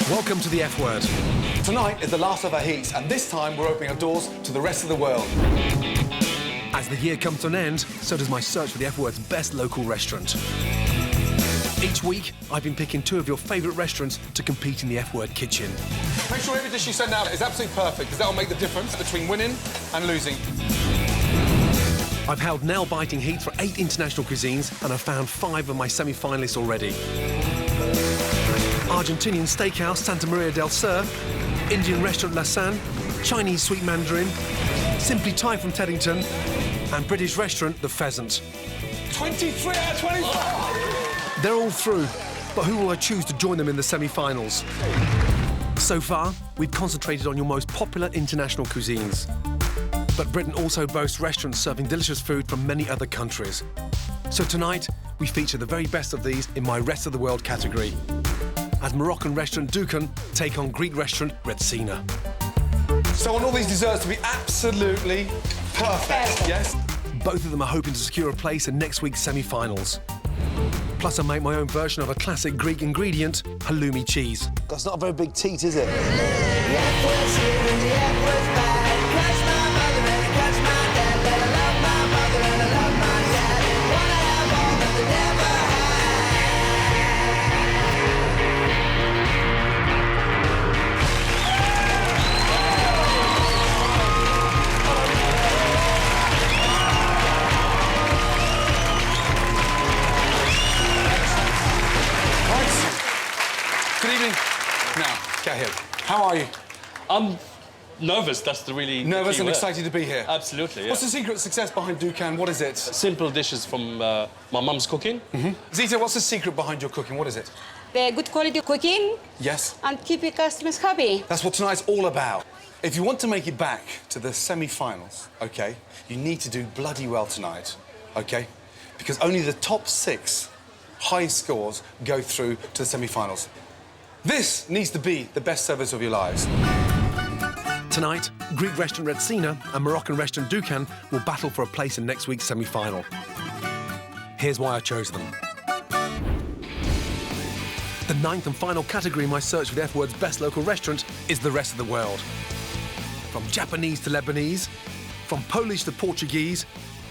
Welcome to the F Word. Tonight is the last of our heats, and this time we're opening our doors to the rest of the world. As the year comes to an end, so does my search for the F Word's best local restaurant. Each week, I've been picking two of your favourite restaurants to compete in the F Word kitchen. Make sure every dish you send out is absolutely perfect, because that will make the difference between winning and losing. I've held nail-biting heat for 8 international cuisines, and I've found 5 of my semi-finalists already. Argentinian steakhouse Santa Maria Del Sur, Indian restaurant Lasan, Chinese sweet Mandarin, Simply Thai from Teddington, and British restaurant The Pheasant. 23 out of 25! They're all through, but who will I choose to join them in the semi-finals? So far, we've concentrated on your most popular international cuisines. But Britain also boasts restaurants serving delicious food from many other countries. So tonight, we feature the very best of these in my Rest of the World category, as Moroccan restaurant Dukan take on Greek restaurant Retsina. So I want all these desserts to be absolutely perfect, yes? Both of them are hoping to secure a place in next week's semi-finals. Plus, I make my own version of a classic Greek ingredient, halloumi cheese. That's not a very big teat, is it? Good evening. Now, get here. How are you? I'm nervous, that's the really Nervous key and word. excited to be here? Absolutely, yeah. What's the secret success behind Dukan? What is it? Simple dishes from my mum's cooking. Zita, what's the secret behind your cooking? What is it? The good quality cooking Yes? and keep your customers happy. That's what tonight's all about. If you want to make it back to the semi-finals, OK, you need to do bloody well tonight, OK? Because only the top 6 highest scores go through to the semi-finals. This needs to be the best service of your lives. Tonight, Greek restaurant Retsina and Moroccan restaurant Dukan will battle for a place in next week's semi-final. Here's why I chose them. The 9th and final category in my search for the F Word's best local restaurant is the rest of the world. From Japanese to Lebanese, from Polish to Portuguese,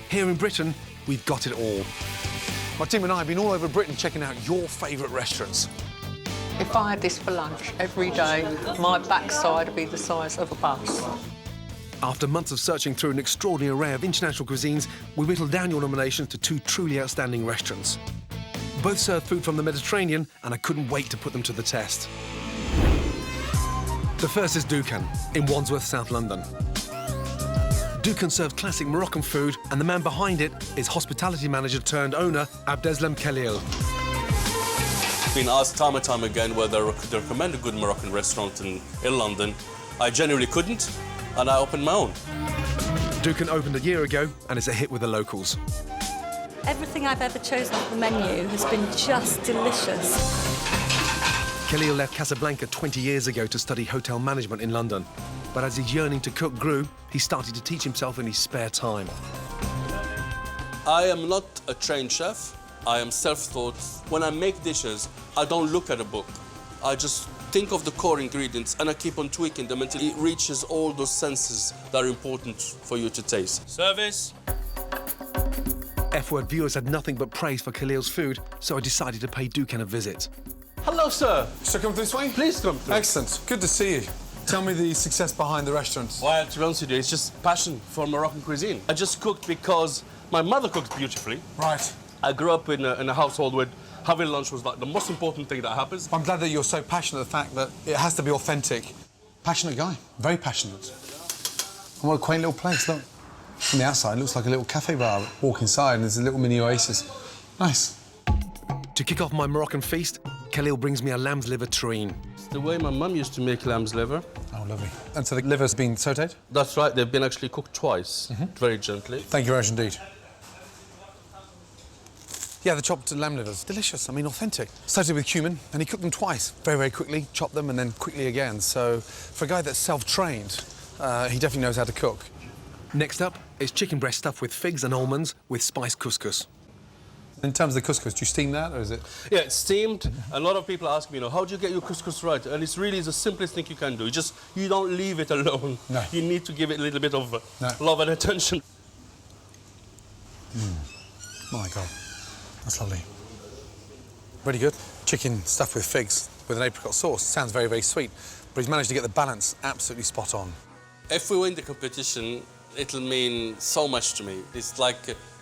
here in Britain, we've got it all. My team and I have been all over Britain checking out your favourite restaurants. If I had this for lunch every day, my backside would be the size of a bus. After months of searching through an extraordinary array of international cuisines, we whittled down your nominations to 2 truly outstanding restaurants. Both serve food from the Mediterranean, and I couldn't wait to put them to the test. The first is Dukan, in Wandsworth, South London. Dukan serves classic Moroccan food, and the man behind it is hospitality manager turned owner Abdeslam Khalil. Been asked time and time again whether I could recommend a good Moroccan restaurant in London. I genuinely couldn't, and I opened my own. Dukan opened a year ago, and it's a hit with the locals. Everything I've ever chosen off the menu has been just delicious. Khalil left Casablanca 20 years ago to study hotel management in London. But as his yearning to cook grew, he started to teach himself in his spare time. I am not a trained chef. I am self-taught. When I make dishes, I don't look at a book. I just think of the core ingredients and I keep on tweaking them until it reaches all those senses that are important for you to taste. Service. F Word viewers had nothing but praise for Khalil's food, so I decided to pay Dukan a visit. Hello, sir. So come this way? Please come through. Excellent. Good to see you. Tell me the success behind the restaurant. Well, to be honest with you, it's just passion for Moroccan cuisine. I just cooked because my mother cooked beautifully. Right. I grew up in a household where having lunch was like the most important thing that happens. I'm glad that you're so passionate of the fact that it has to be authentic. Passionate guy. Very passionate. And what a quaint little place, look. From the outside, it looks like a little cafe bar. Walk inside and there's a little mini oasis. Nice. To kick off my Moroccan feast, Khalil brings me a lamb's liver terrine. It's the way my mum used to make lamb's liver. Oh, lovely. And so the liver's been sautéed? That's right, they've been actually cooked twice, very gently. Thank you very much indeed. Yeah, the chopped lamb liver's delicious. I mean, authentic. Started with cumin, and he cooked them twice. Very, very quickly, chopped them, and then quickly again. So for a guy that's self-trained, he definitely knows how to cook. Next up is chicken breast stuffed with figs and almonds with spiced couscous. In terms of the couscous, do you steam that, or is it? Yeah, it's steamed. A lot of people ask me, how do you get your couscous right? And it's really the simplest thing you can do. You don't leave it alone. No. You need to give it a little bit of love and attention. My God, that's lovely. Really good. Chicken stuffed with figs with an apricot sauce. Sounds very, very sweet, but he's managed to get the balance absolutely spot on. If we win the competition, it'll mean so much to me. It's like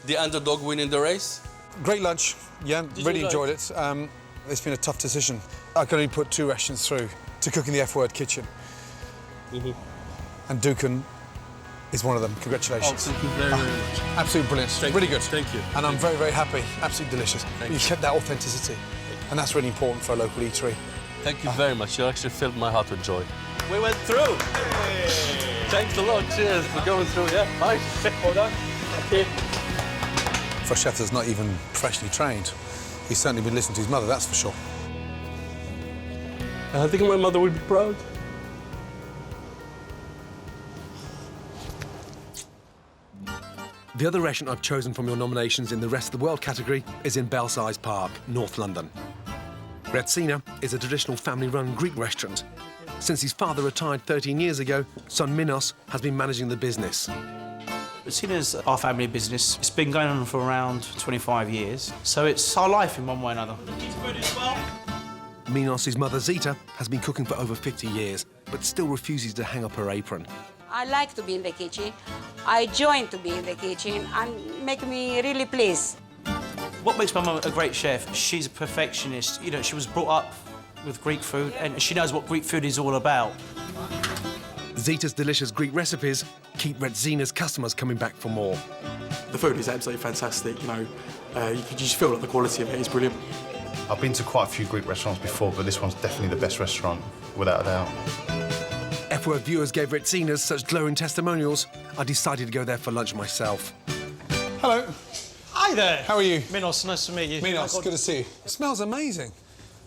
the underdog winning the race. Great lunch, yeah, really enjoyed it. It's been a tough decision. I can only put 2 restaurants through to cook in the F-word kitchen. And Dukan is one of them. Congratulations. Oh, thank you very, very much. Absolutely brilliant. Really good. Thank you. And I'm very, very happy. Absolutely delicious. You kept that authenticity. And that's really important for a local eatery. Thank you very much. You actually filled my heart with joy. We went through. Thanks a lot. Cheers for going through. Yeah, bye. Well done. Okay. For a chef that's not even professionally trained, he's certainly been listening to his mother, that's for sure. I think my mother would be proud. The other restaurant I've chosen from your nominations in the Rest of the World category is in Belsize Park, North London. Retsina is a traditional family-run Greek restaurant. Since his father retired 13 years ago, son Minos has been managing the business. Retsina's our family business. It's been going on for around 25 years, so it's our life in one way or another. Minos' mother Zita has been cooking for over 50 years, but still refuses to hang up her apron. I like to be in the kitchen. I join to be in the kitchen and make me really pleased. What makes my mum a great chef? She's a perfectionist. She was brought up with Greek food, and she knows what Greek food is all about. Zita's delicious Greek recipes keep Retsina's customers coming back for more. The food is absolutely fantastic, you can just feel like the quality of it is brilliant. I've been to quite a few Greek restaurants before, but this one's definitely the best restaurant, without a doubt. F-Word viewers gave Retsina's such glowing testimonials, I decided to go there for lunch myself. Hello. Hi there. How are you? Minos, nice to meet you. Minos, good to see you. It smells amazing.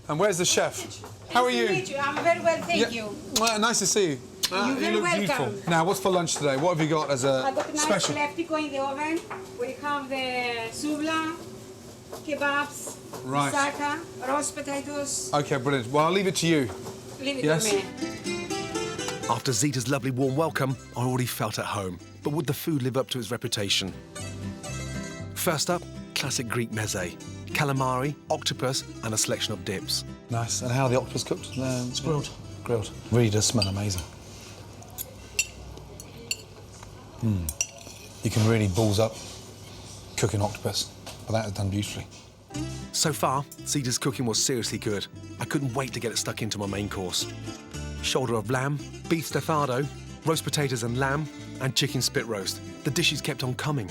And where's the chef? How are you? Nice to meet you. I'm very well, thank you. Well, nice to see you. You're very look welcome. beautiful. Now, what's for lunch today? What have you got as a I got nice special? leftico in the oven. We have the souvla, kebabs, Right. moussaka, roast potatoes. OK, brilliant. Well, I'll leave it to you. Leave it Yes? to me. After Zita's lovely warm welcome, I already felt at home. But would the food live up to its reputation? First up, classic Greek meze. Calamari, octopus and a selection of dips. Nice. And how are the octopus cooked? It's grilled. Grilled. Really does smell amazing. You can really balls up cooking octopus, but that is done beautifully. So far, Zita's cooking was seriously good. I couldn't wait to get it stuck into my main course. Shoulder of lamb, beef stafado, roast potatoes and lamb, and chicken spit roast. The dishes kept on coming.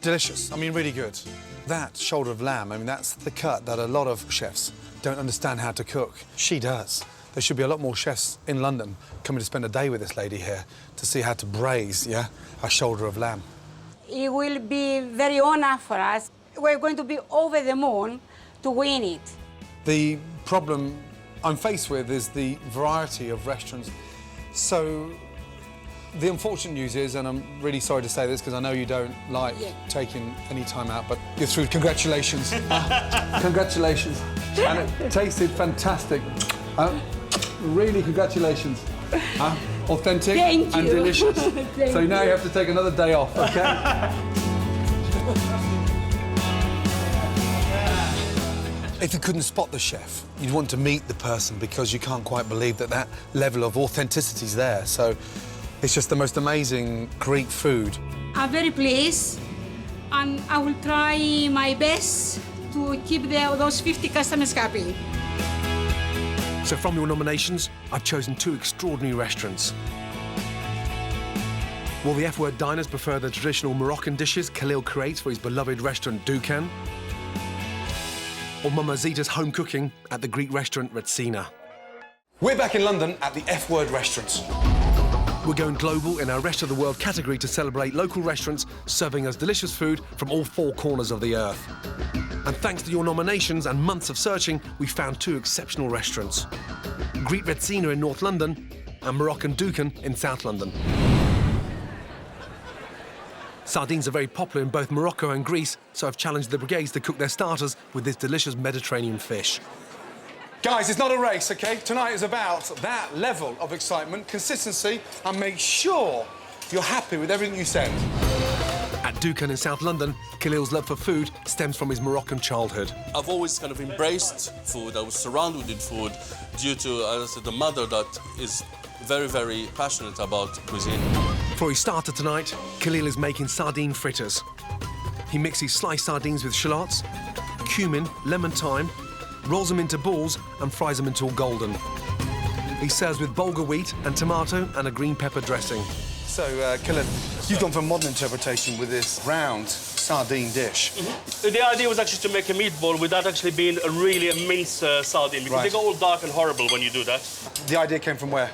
Delicious. I mean, really good. That shoulder of lamb, I mean, that's the cut that a lot of chefs don't understand how to cook. She does. There should be a lot more chefs in London coming to spend a day with this lady here to see how to braise, a shoulder of lamb. It will be very honor for us. We're going to be over the moon to win it. The problem I'm faced with is the variety of restaurants. So the unfortunate news is, and I'm really sorry to say this because I know you don't like taking any time out, but you're through. Congratulations. Congratulations. And it tasted fantastic. Really, congratulations. Authentic Thank and you. delicious. Thank So now you have to take another day off, OK? If you couldn't spot the chef, you'd want to meet the person because you can't quite believe that level of authenticity is there. So it's just the most amazing Greek food. I'm very pleased, and I will try my best to keep those 50 customers happy. So from your nominations, I've chosen 2 extraordinary restaurants. Will the F-Word diners prefer the traditional Moroccan dishes Khalil creates for his beloved restaurant Dukan? Or Mama Zita's home cooking at the Greek restaurant Retsina? We're back in London at the F-Word restaurant. We're going global in our Rest of the World category to celebrate local restaurants serving us delicious food from all 4 corners of the earth. And thanks to your nominations and months of searching, we found 2 exceptional restaurants. Greek Retsina in North London and Moroccan Dukan in South London. Sardines are very popular in both Morocco and Greece, so I've challenged the brigades to cook their starters with this delicious Mediterranean fish. Guys, it's not a race, OK? Tonight is about that level of excitement, consistency, and make sure you're happy with everything you send. At Dukan in South London, Khalil's love for food stems from his Moroccan childhood. I've always kind of embraced food. I was surrounded with food due to, as I said, the mother that is very, very passionate about cuisine. For his starter tonight, Khalil is making sardine fritters. He mixes sliced sardines with shallots, cumin, lemon thyme, rolls them into balls and fries them until golden. He serves with bulgur wheat and tomato and a green pepper dressing. So, Khalil, you've gone for modern interpretation with this round sardine dish. The idea was actually to make a meatball without actually being a really minced sardine, because they go all dark and horrible when you do that. The idea came from where?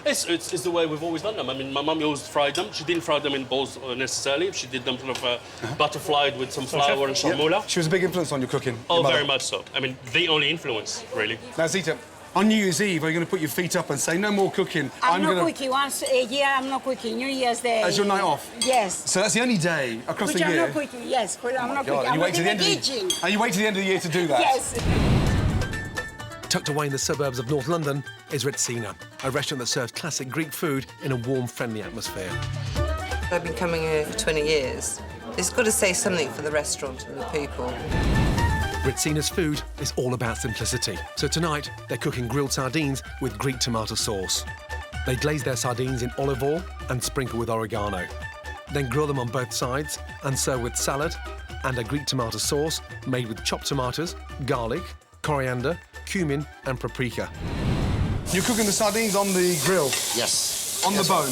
It's the way we've always done them. I mean, my mum always fried them. She didn't fry them in balls necessarily. She did them sort of butterflied with some flour and shalmoula. She was a big influence on your cooking. Oh, very much so. I mean, the only influence, really. Now, Zita, on New Year's Eve, are you going to put your feet up and say, no more cooking? I'm not cooking. Once a year, I'm not cooking. New Year's Day. As your night off? Yes. So that's the only day across the year? I'm not cooking, yes. I'm not cooking. I'm not in the kitchen. And you wait to the end of the year to do that? Yes. Tucked away in the suburbs of North London is Retsina, a restaurant that serves classic Greek food in a warm, friendly atmosphere. I've been coming here for 20 years. It's got to say something for the restaurant and the people. Retsina's food is all about simplicity. So tonight, they're cooking grilled sardines with Greek tomato sauce. They glaze their sardines in olive oil and sprinkle with oregano. Then grill them on both sides and serve with salad and a Greek tomato sauce made with chopped tomatoes, garlic, coriander, cumin and paprika. You're cooking the sardines on the grill? Yes. On the bone?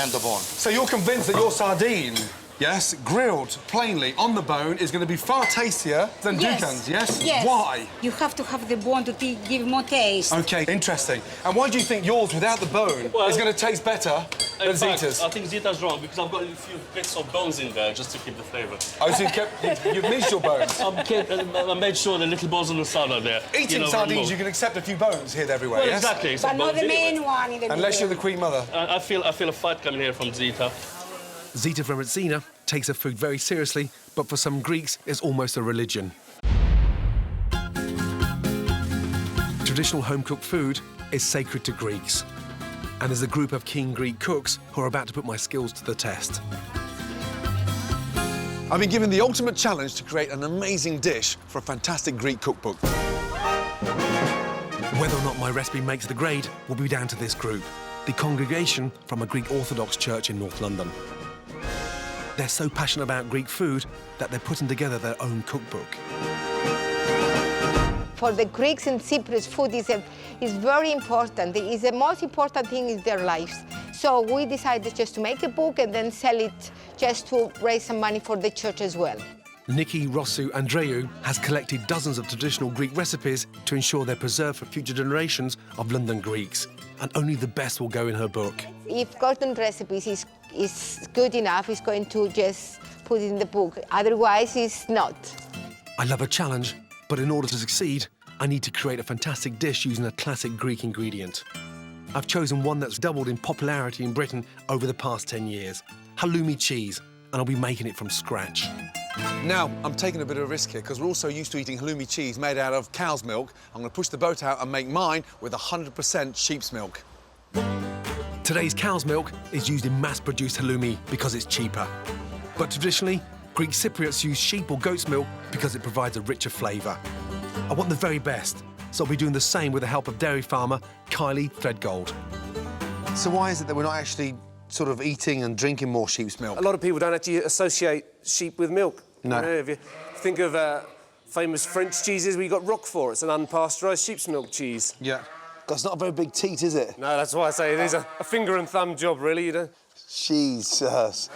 And the bone. So you're convinced that your sardine, yes, grilled plainly on the bone, is going to be far tastier than Dukan's, yes? Yes. Why? You have to have the bone to give more taste. OK, interesting. And why do you think yours, without the bone, is going to taste better than Zita's? I think Zita's wrong, because I've got a few bits of bones in there just to keep the flavour. Oh, so you've missed your bones? I made sure the little bones on the side are there. Eating sardines, you can accept a few bones here everywhere, well, yes? Exactly. But not the main one in the Unless you're the Queen Mother. I feel a fight coming here from Zita. Zita from Retsina takes her food very seriously, but for some Greeks, it's almost a religion. Traditional home-cooked food is sacred to Greeks. And there's a group of keen Greek cooks who are about to put my skills to the test. I've been given the ultimate challenge to create an amazing dish for a fantastic Greek cookbook. Whether or not my recipe makes the grade will be down to this group, the congregation from a Greek Orthodox church in North London. They're so passionate about Greek food that they're putting together their own cookbook. For the Greeks and Cyprus, food is very important. It is the most important thing in their lives. So we decided just to make a book and then sell it just to raise some money for the church as well. Nikki Rossou Andreou has collected dozens of traditional Greek recipes to ensure they're preserved for future generations of London Greeks. And only the best will go in her book. If Gordon's recipes is good enough, he's going to just put it in the book. Otherwise, it's not. I love a challenge, but in order to succeed, I need to create a fantastic dish using a classic Greek ingredient. I've chosen one that's doubled in popularity in Britain over the past 10 years. Halloumi cheese, and I'll be making it from scratch. Now, I'm taking a bit of a risk here because we're also used to eating halloumi cheese made out of cow's milk. I'm going to push the boat out and make mine with 100% sheep's milk. Today's cow's milk is used in mass-produced halloumi because it's cheaper. But traditionally, Greek Cypriots use sheep or goat's milk because it provides a richer flavour. I want the very best, so I'll be doing the same with the help of dairy farmer Kylie Threadgold. So why is it that we're not actually sort of eating and drinking more sheep's milk? A lot of people don't actually associate sheep with milk. No. You know, if you think of famous French cheeses, we've got Roquefort. It's an unpasteurised sheep's milk cheese. Yeah. That's not a very big teat, is it? No, that's why I say it is a finger and thumb job, really, you know. Jesus.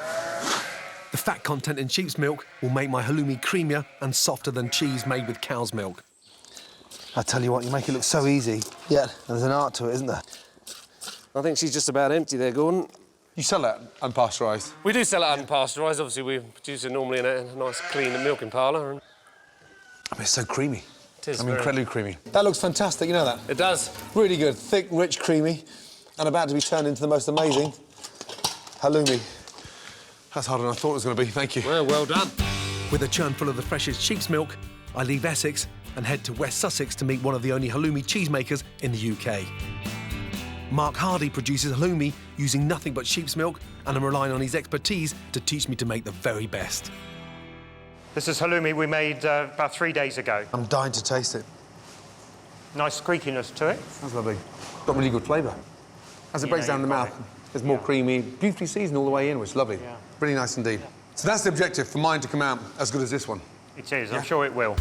The fat content in sheep's milk will make my halloumi creamier and softer than cheese made with cow's milk. I tell you what, you make it look so easy. Yeah. And there's an art to it, isn't there? I think she's just about empty there, Gordon. You sell that unpasteurised? We do sell it unpasteurised. Obviously, we produce it normally in a nice, clean milking parlour. And... I mean, it's so creamy. It is. I mean, incredibly creamy. That looks fantastic, you know that? It does. Really good. Thick, rich, creamy, and about to be turned into the most amazing halloumi. That's harder than I thought it was going to be, thank you. Well done. With a churn full of the freshest sheep's milk, I leave Essex and head to West Sussex to meet one of the only halloumi cheesemakers in the UK. Mark Hardy produces halloumi using nothing but sheep's milk, and I'm relying on his expertise to teach me to make the very best. This is halloumi we made about 3 days ago. I'm dying to taste it. Nice squeakiness to it. That's lovely. Got really good flavour. As it breaks down in the mouth, it's more creamy, beautifully seasoned all the way in, which is lovely. Yeah. Really nice indeed. So that's the objective, for mine to come out as good as this one. It is, I'm sure it will.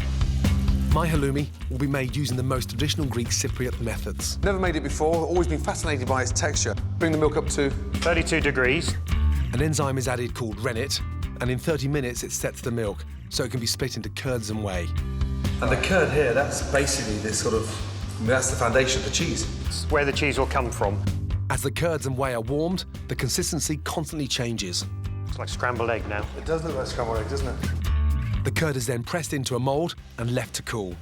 My halloumi will be made using the most traditional Greek Cypriot methods. Never made it before, always been fascinated by its texture. Bring the milk up to 32 degrees. An enzyme is added called rennet, and in 30 minutes it sets the milk, so it can be split into curds and whey. And the curd here, that's basically this sort of... that's the foundation of the cheese. It's where the cheese will come from. As the curds and whey are warmed, the consistency constantly changes. It's like scrambled egg now. It does look like scrambled egg, doesn't it? The curd is then pressed into a mould and left to cool.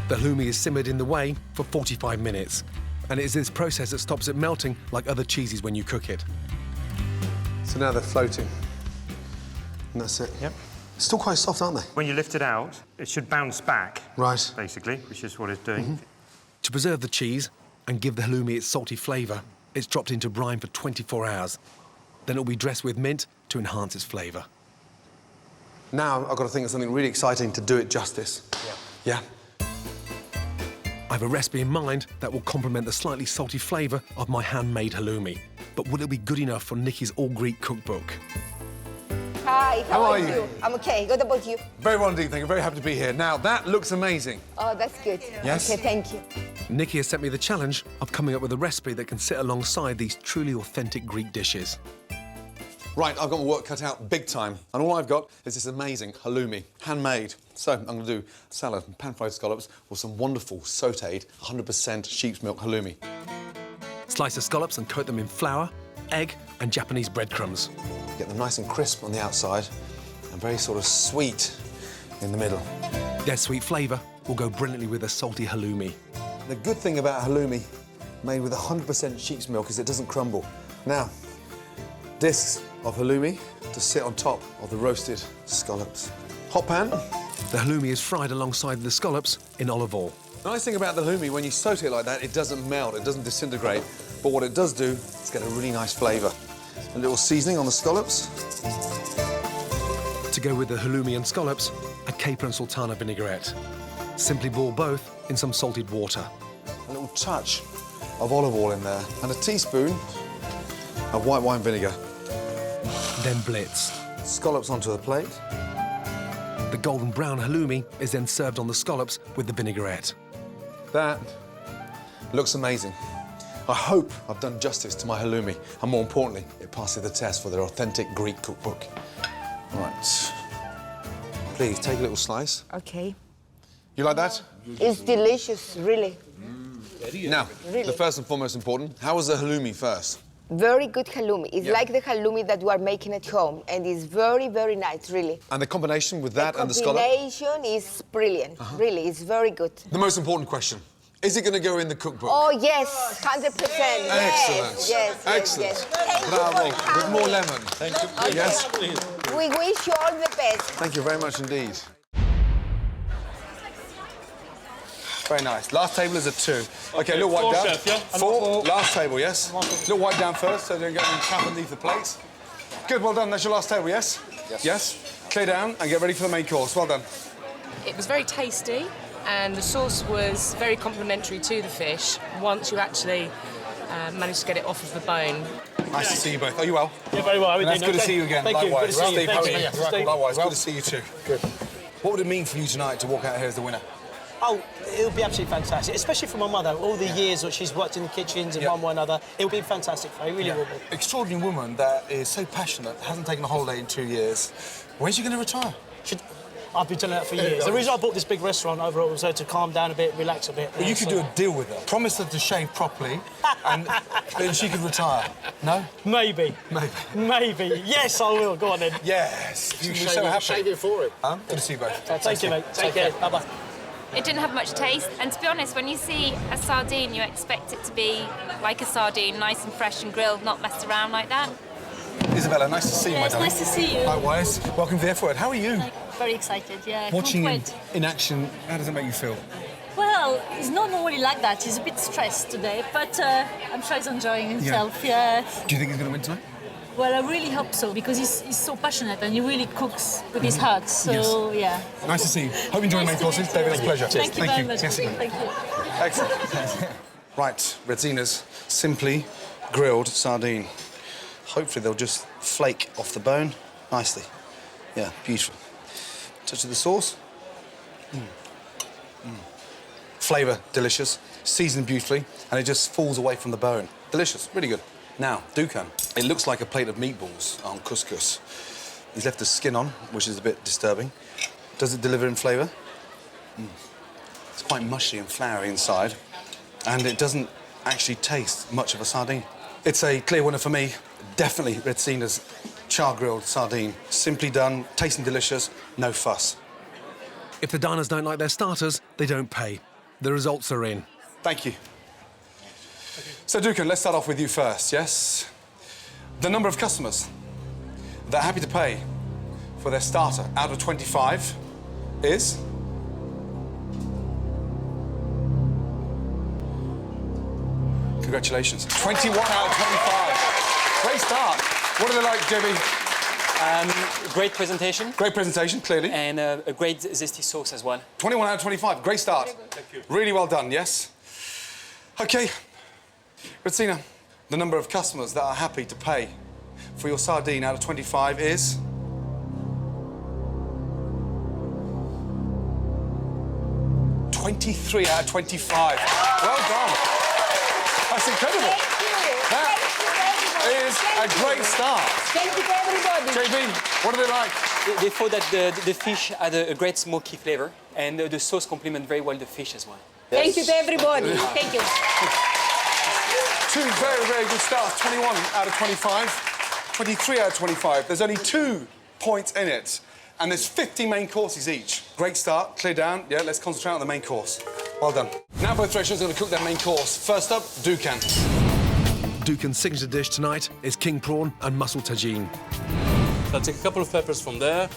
The halloumi is simmered in the whey for 45 minutes, and it is this process that stops it melting like other cheeses when you cook it. So now they're floating. And that's it. Yep. Still quite soft, aren't they? When you lift it out, it should bounce back. Right. Basically, which is what it's doing. To preserve the cheese and give the halloumi its salty flavour, it's dropped into brine for 24 hours. Then it'll be dressed with mint to enhance its flavour. Now I've got to think of something really exciting to do it justice. Yeah? I have a recipe in mind that will complement the slightly salty flavour of my handmade halloumi. But will it be good enough for Nikki's all-Greek cookbook? Hi, how are you? you? I'm okay. What about you? Very well indeed, thank you. Very happy to be here. Now, that looks amazing. Oh, that's good. Yes? Okay, thank you. Nikki has set me the challenge of coming up with a recipe that can sit alongside these truly authentic Greek dishes. Right, I've got my work cut out big time, and all I've got is this amazing halloumi, handmade. So I'm going to do salad and pan-fried scallops with some wonderful sautéed 100% sheep's milk halloumi. Slice the scallops and coat them in flour, egg and Japanese breadcrumbs. Get them nice and crisp on the outside and very sort of sweet in the middle. Their sweet flavour will go brilliantly with a salty halloumi. The good thing about halloumi made with 100% sheep's milk is it doesn't crumble. Now, discs of halloumi to sit on top of the roasted scallops. Hot pan. The halloumi is fried alongside the scallops in olive oil. The nice thing about the halloumi, when you saute it like that, it doesn't melt, it doesn't disintegrate. But what it does do is get a really nice flavour. A little seasoning on the scallops. To go with the halloumi and scallops, a caper and sultana vinaigrette. Simply boil both in some salted water. A little touch of olive oil in there and a teaspoon of white wine vinegar. Then blitz. Scallops onto the plate. The golden brown halloumi is then served on the scallops with the vinaigrette. That looks amazing. I hope I've done justice to my halloumi, and more importantly, it passes the test for their authentic Greek cookbook. Right. Please, take a little slice. Okay. You like that? It's delicious, really. Now, Really? the first and foremost important, how was the halloumi first? Very good halloumi. It's like the halloumi that we are making at home, and it's very, very nice, really. And the combination with that and the scallop? Combination is brilliant, really. It's very good. The most important question, is it going to go in the cookbook? Oh, yes, 100%. Excellent. Yes, Excellent. yes. Thank Bravo. you for With more coming. lemon. Thank you. Okay. Yes? We wish you all the best. Thank you very much indeed. Very nice. Last table is a 2. Okay, a little wipe Four, down. chef, yeah? 4. Last table, yes? Little wipe down first, so they don't get any crap underneath the plates. Good, well done. That's your last table, yes? Yes. Yes? Clear down and get ready for the main course. Well done. It was very tasty, and the sauce was very complimentary to the fish once you actually managed to get it off of the bone. Nice to see you both. Are you well? Yeah, very well. How are you That's doing? good to Okay. see you again. Thank you. Likewise. Good to see you. Steve, Thank how are you. you? Steve. Likewise. Well. Good to see you too. Good. What would it mean for you tonight to walk out here as the winner? Oh, it would be absolutely fantastic, especially for my mother. All the years that she's worked in the kitchens and one way or another, it would be fantastic for her. It really will be. Extraordinary woman that is so passionate, hasn't taken a holiday in 2 years. When's she going to retire? I've been telling her that for years. The reason I bought this big restaurant overall was to calm down a bit, relax a bit. Well, you could do a deal with her. Promise her to shave properly, and then she could retire. No? Maybe. Maybe. Yes, I will. Go on then. Yes. You'll be so happy. Shave it for him. Good to see you both. Thank you, mate. Take care. Bye-bye. It didn't have much taste, and to be honest, when you see a sardine, you expect it to be like a sardine, nice and fresh and grilled, not messed around like that. Isabella, nice to see you, my Yes, darling. nice to see you. Likewise. Welcome to the F Word. How are you? Very excited, yeah. Watching can't him wait. in action, how does it make you feel? Well, he's not normally like that. He's a bit stressed today, but I'm sure he's enjoying himself, yeah. Do you think he's going to win tonight? Well, I really hope so, because he's so passionate and he really cooks with his heart, so yeah. Nice to see you. Hope you enjoy your main courses. David, it's a pleasure. Thank you very much. Yes, Thank you. Excellent. Right, Redzina's simply grilled sardine. Hopefully they'll just flake off the bone nicely. Yeah, beautiful. Touch of the sauce. Flavour, delicious. Seasoned beautifully, and it just falls away from the bone. Delicious, really good. Now, Dukan. It looks like a plate of meatballs on couscous. He's left the skin on, which is a bit disturbing. Does it deliver in flavour? It's quite mushy and floury inside, and it doesn't actually taste much of a sardine. It's a clear winner for me. Definitely Redzina's char-grilled sardine. Simply done, tasting delicious, no fuss. If the diners don't like their starters, they don't pay. The results are in. Thank you. So, Dukan, let's start off with you first, yes? The number of customers that are happy to pay for their starter out of 25 is... Congratulations. 21 out of 25. Great start. What are they like, JB? Great presentation. Great presentation, clearly. And a great zesty sauce as well. 21 out of 25. Great start. Thank you. Really well done, yes? OK. Redzina, the number of customers that are happy to pay for your sardine out of 25 is... ...23 out of 25. Well done. That's incredible. That is a great start. Thank you to everybody. JB, what are they like? They thought that the fish had a great smoky flavour, and the sauce complement very well the fish as well. Thank you to everybody. Thank you. Two very, very good starts. 21 out of 25, 23 out of 25. There's only 2 points in it, and there's 50 main courses each. Great start, clear down. Yeah, let's concentrate on the main course. Well done. Now both restaurants are going to cook their main course. First up, Dukan. Dukan's signature dish tonight is king prawn and mussel tagine. So I'll take a couple of peppers from there.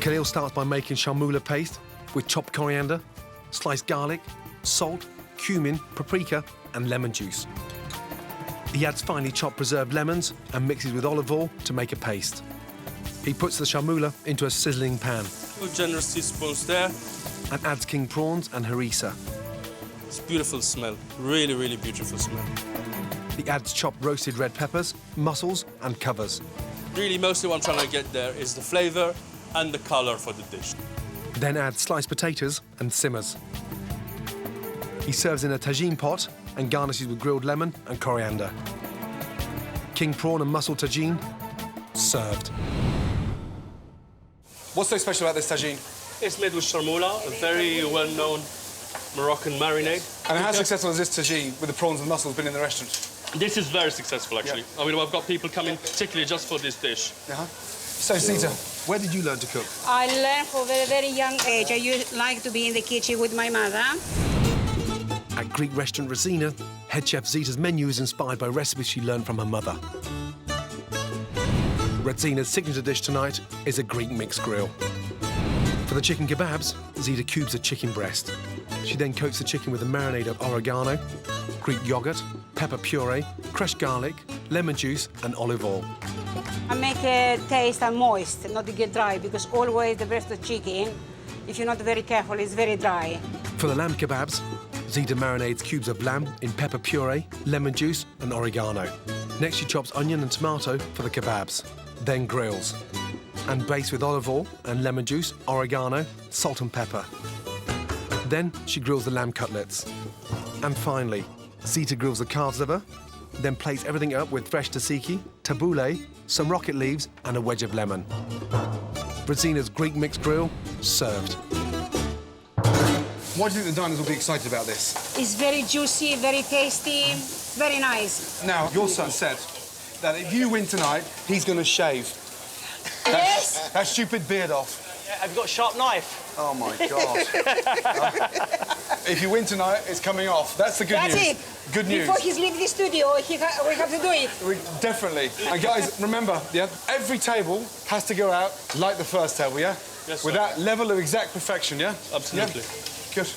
Khalil starts by making sharmoula paste with chopped coriander, sliced garlic, salt, cumin, paprika, and lemon juice. He adds finely chopped preserved lemons and mixes with olive oil to make a paste. He puts the sharmoula into a sizzling pan. 2 generous teaspoons there. And adds king prawns and harissa. It's beautiful smell. Really, really beautiful smell. He adds chopped roasted red peppers, mussels, and covers. Really, mostly what I'm trying to get there is the flavour and the colour for the dish. Then adds sliced potatoes and simmers. He serves in a tagine pot and garnishes with grilled lemon and coriander. King prawn and mussel tagine, served. What's so special about this tagine? It's made with sharmoula, a very well-known Moroccan marinade. And how successful has this tagine with the prawns and mussels been in the restaurant? This is very successful, actually. Yeah. I mean, I've got people coming particularly just for this dish. So, Zita, where did you learn to cook? I learned from a very, very young age. I used like to be in the kitchen with my mother. At Greek restaurant Redzina, head chef Zita's menu is inspired by recipes she learned from her mother. Redzina's signature dish tonight is a Greek mixed grill. For the chicken kebabs, Zita cubes a chicken breast. She then coats the chicken with a marinade of oregano, Greek yogurt, pepper puree, crushed garlic, lemon juice and olive oil. I make it taste and moist, not to get dry, because always the breast of chicken, if you're not very careful, it's very dry. For the lamb kebabs, Zita marinades cubes of lamb in pepper puree, lemon juice and oregano. Next, she chops onion and tomato for the kebabs, then grills. And baste with olive oil and lemon juice, oregano, salt and pepper. Then she grills the lamb cutlets. And finally, Zita grills the calf's liver, then plates everything up with fresh tzatziki, tabbouleh, some rocket leaves and a wedge of lemon. Redzina's Greek mixed grill, served. Why do you think the diners will be excited about this? It's very juicy, very tasty, very nice. Now, your son said that if you win tonight, he's going to shave that stupid beard off. Have you got a sharp knife? Oh, my God. If you win tonight, it's coming off. That's the good news. That's it. Good news. Before he's leaving the studio, we have to do it. Definitely. And guys, remember, yeah, every table has to go out like the first table, yeah? Yes, with sir. that level of exact perfection, yeah? Absolutely. Yeah? Good.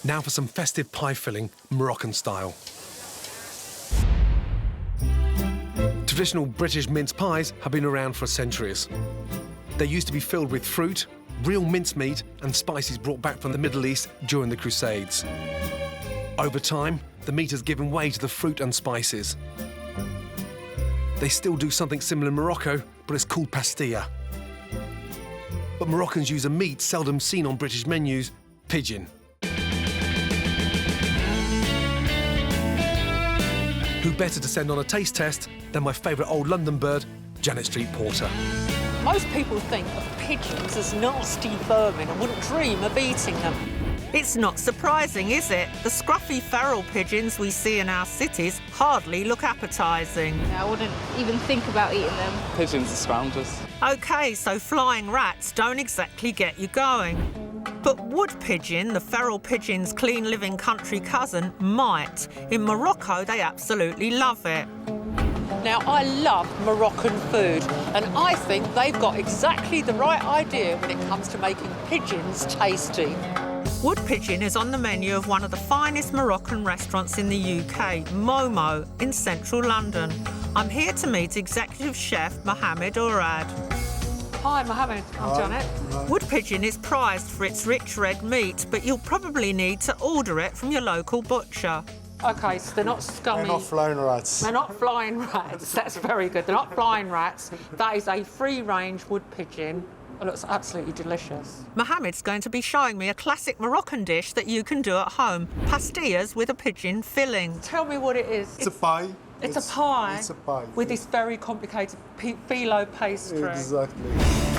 Now for some festive pie filling, Moroccan style. Traditional British mince pies have been around for centuries. They used to be filled with fruit, real mincemeat and spices brought back from the Middle East during the Crusades. Over time, the meat has given way to the fruit and spices. They still do something similar in Morocco, but it's called pastilla. But Moroccans use a meat seldom seen on British menus, pigeon. Who better to send on a taste test than my favourite old London bird, Janet Street Porter. Most people think of pigeons as nasty vermin and wouldn't dream of eating them. It's not surprising, is it? The scruffy feral pigeons we see in our cities hardly look appetising. I wouldn't even think about eating them. Pigeons are scroungers. OK, so flying rats don't exactly get you going. But wood pigeon, the feral pigeon's clean-living country cousin, might. In Morocco, they absolutely love it. Now, I love Moroccan food, and I think they've got exactly the right idea when it comes to making pigeons tasty. Wood pigeon is on the menu of one of the finest Moroccan restaurants in the UK, Momo, in central London. I'm here to meet executive chef Mohamed Ourad. Hi, Mohamed. I'm Janet. Wood pigeon is prized for its rich red meat, but you'll probably need to order it from your local butcher. OK, so they're not scummy. They're not flying rats. They're not flying rats. That's very good. They're not flying rats. That is a free-range wood pigeon. It looks absolutely delicious. Mohamed's going to be showing me a classic Moroccan dish that you can do at home, pastillas with a pigeon filling. Tell me what it is. It's a pie. It's a pie. It's a pie. With this very complicated phyllo pastry. Exactly.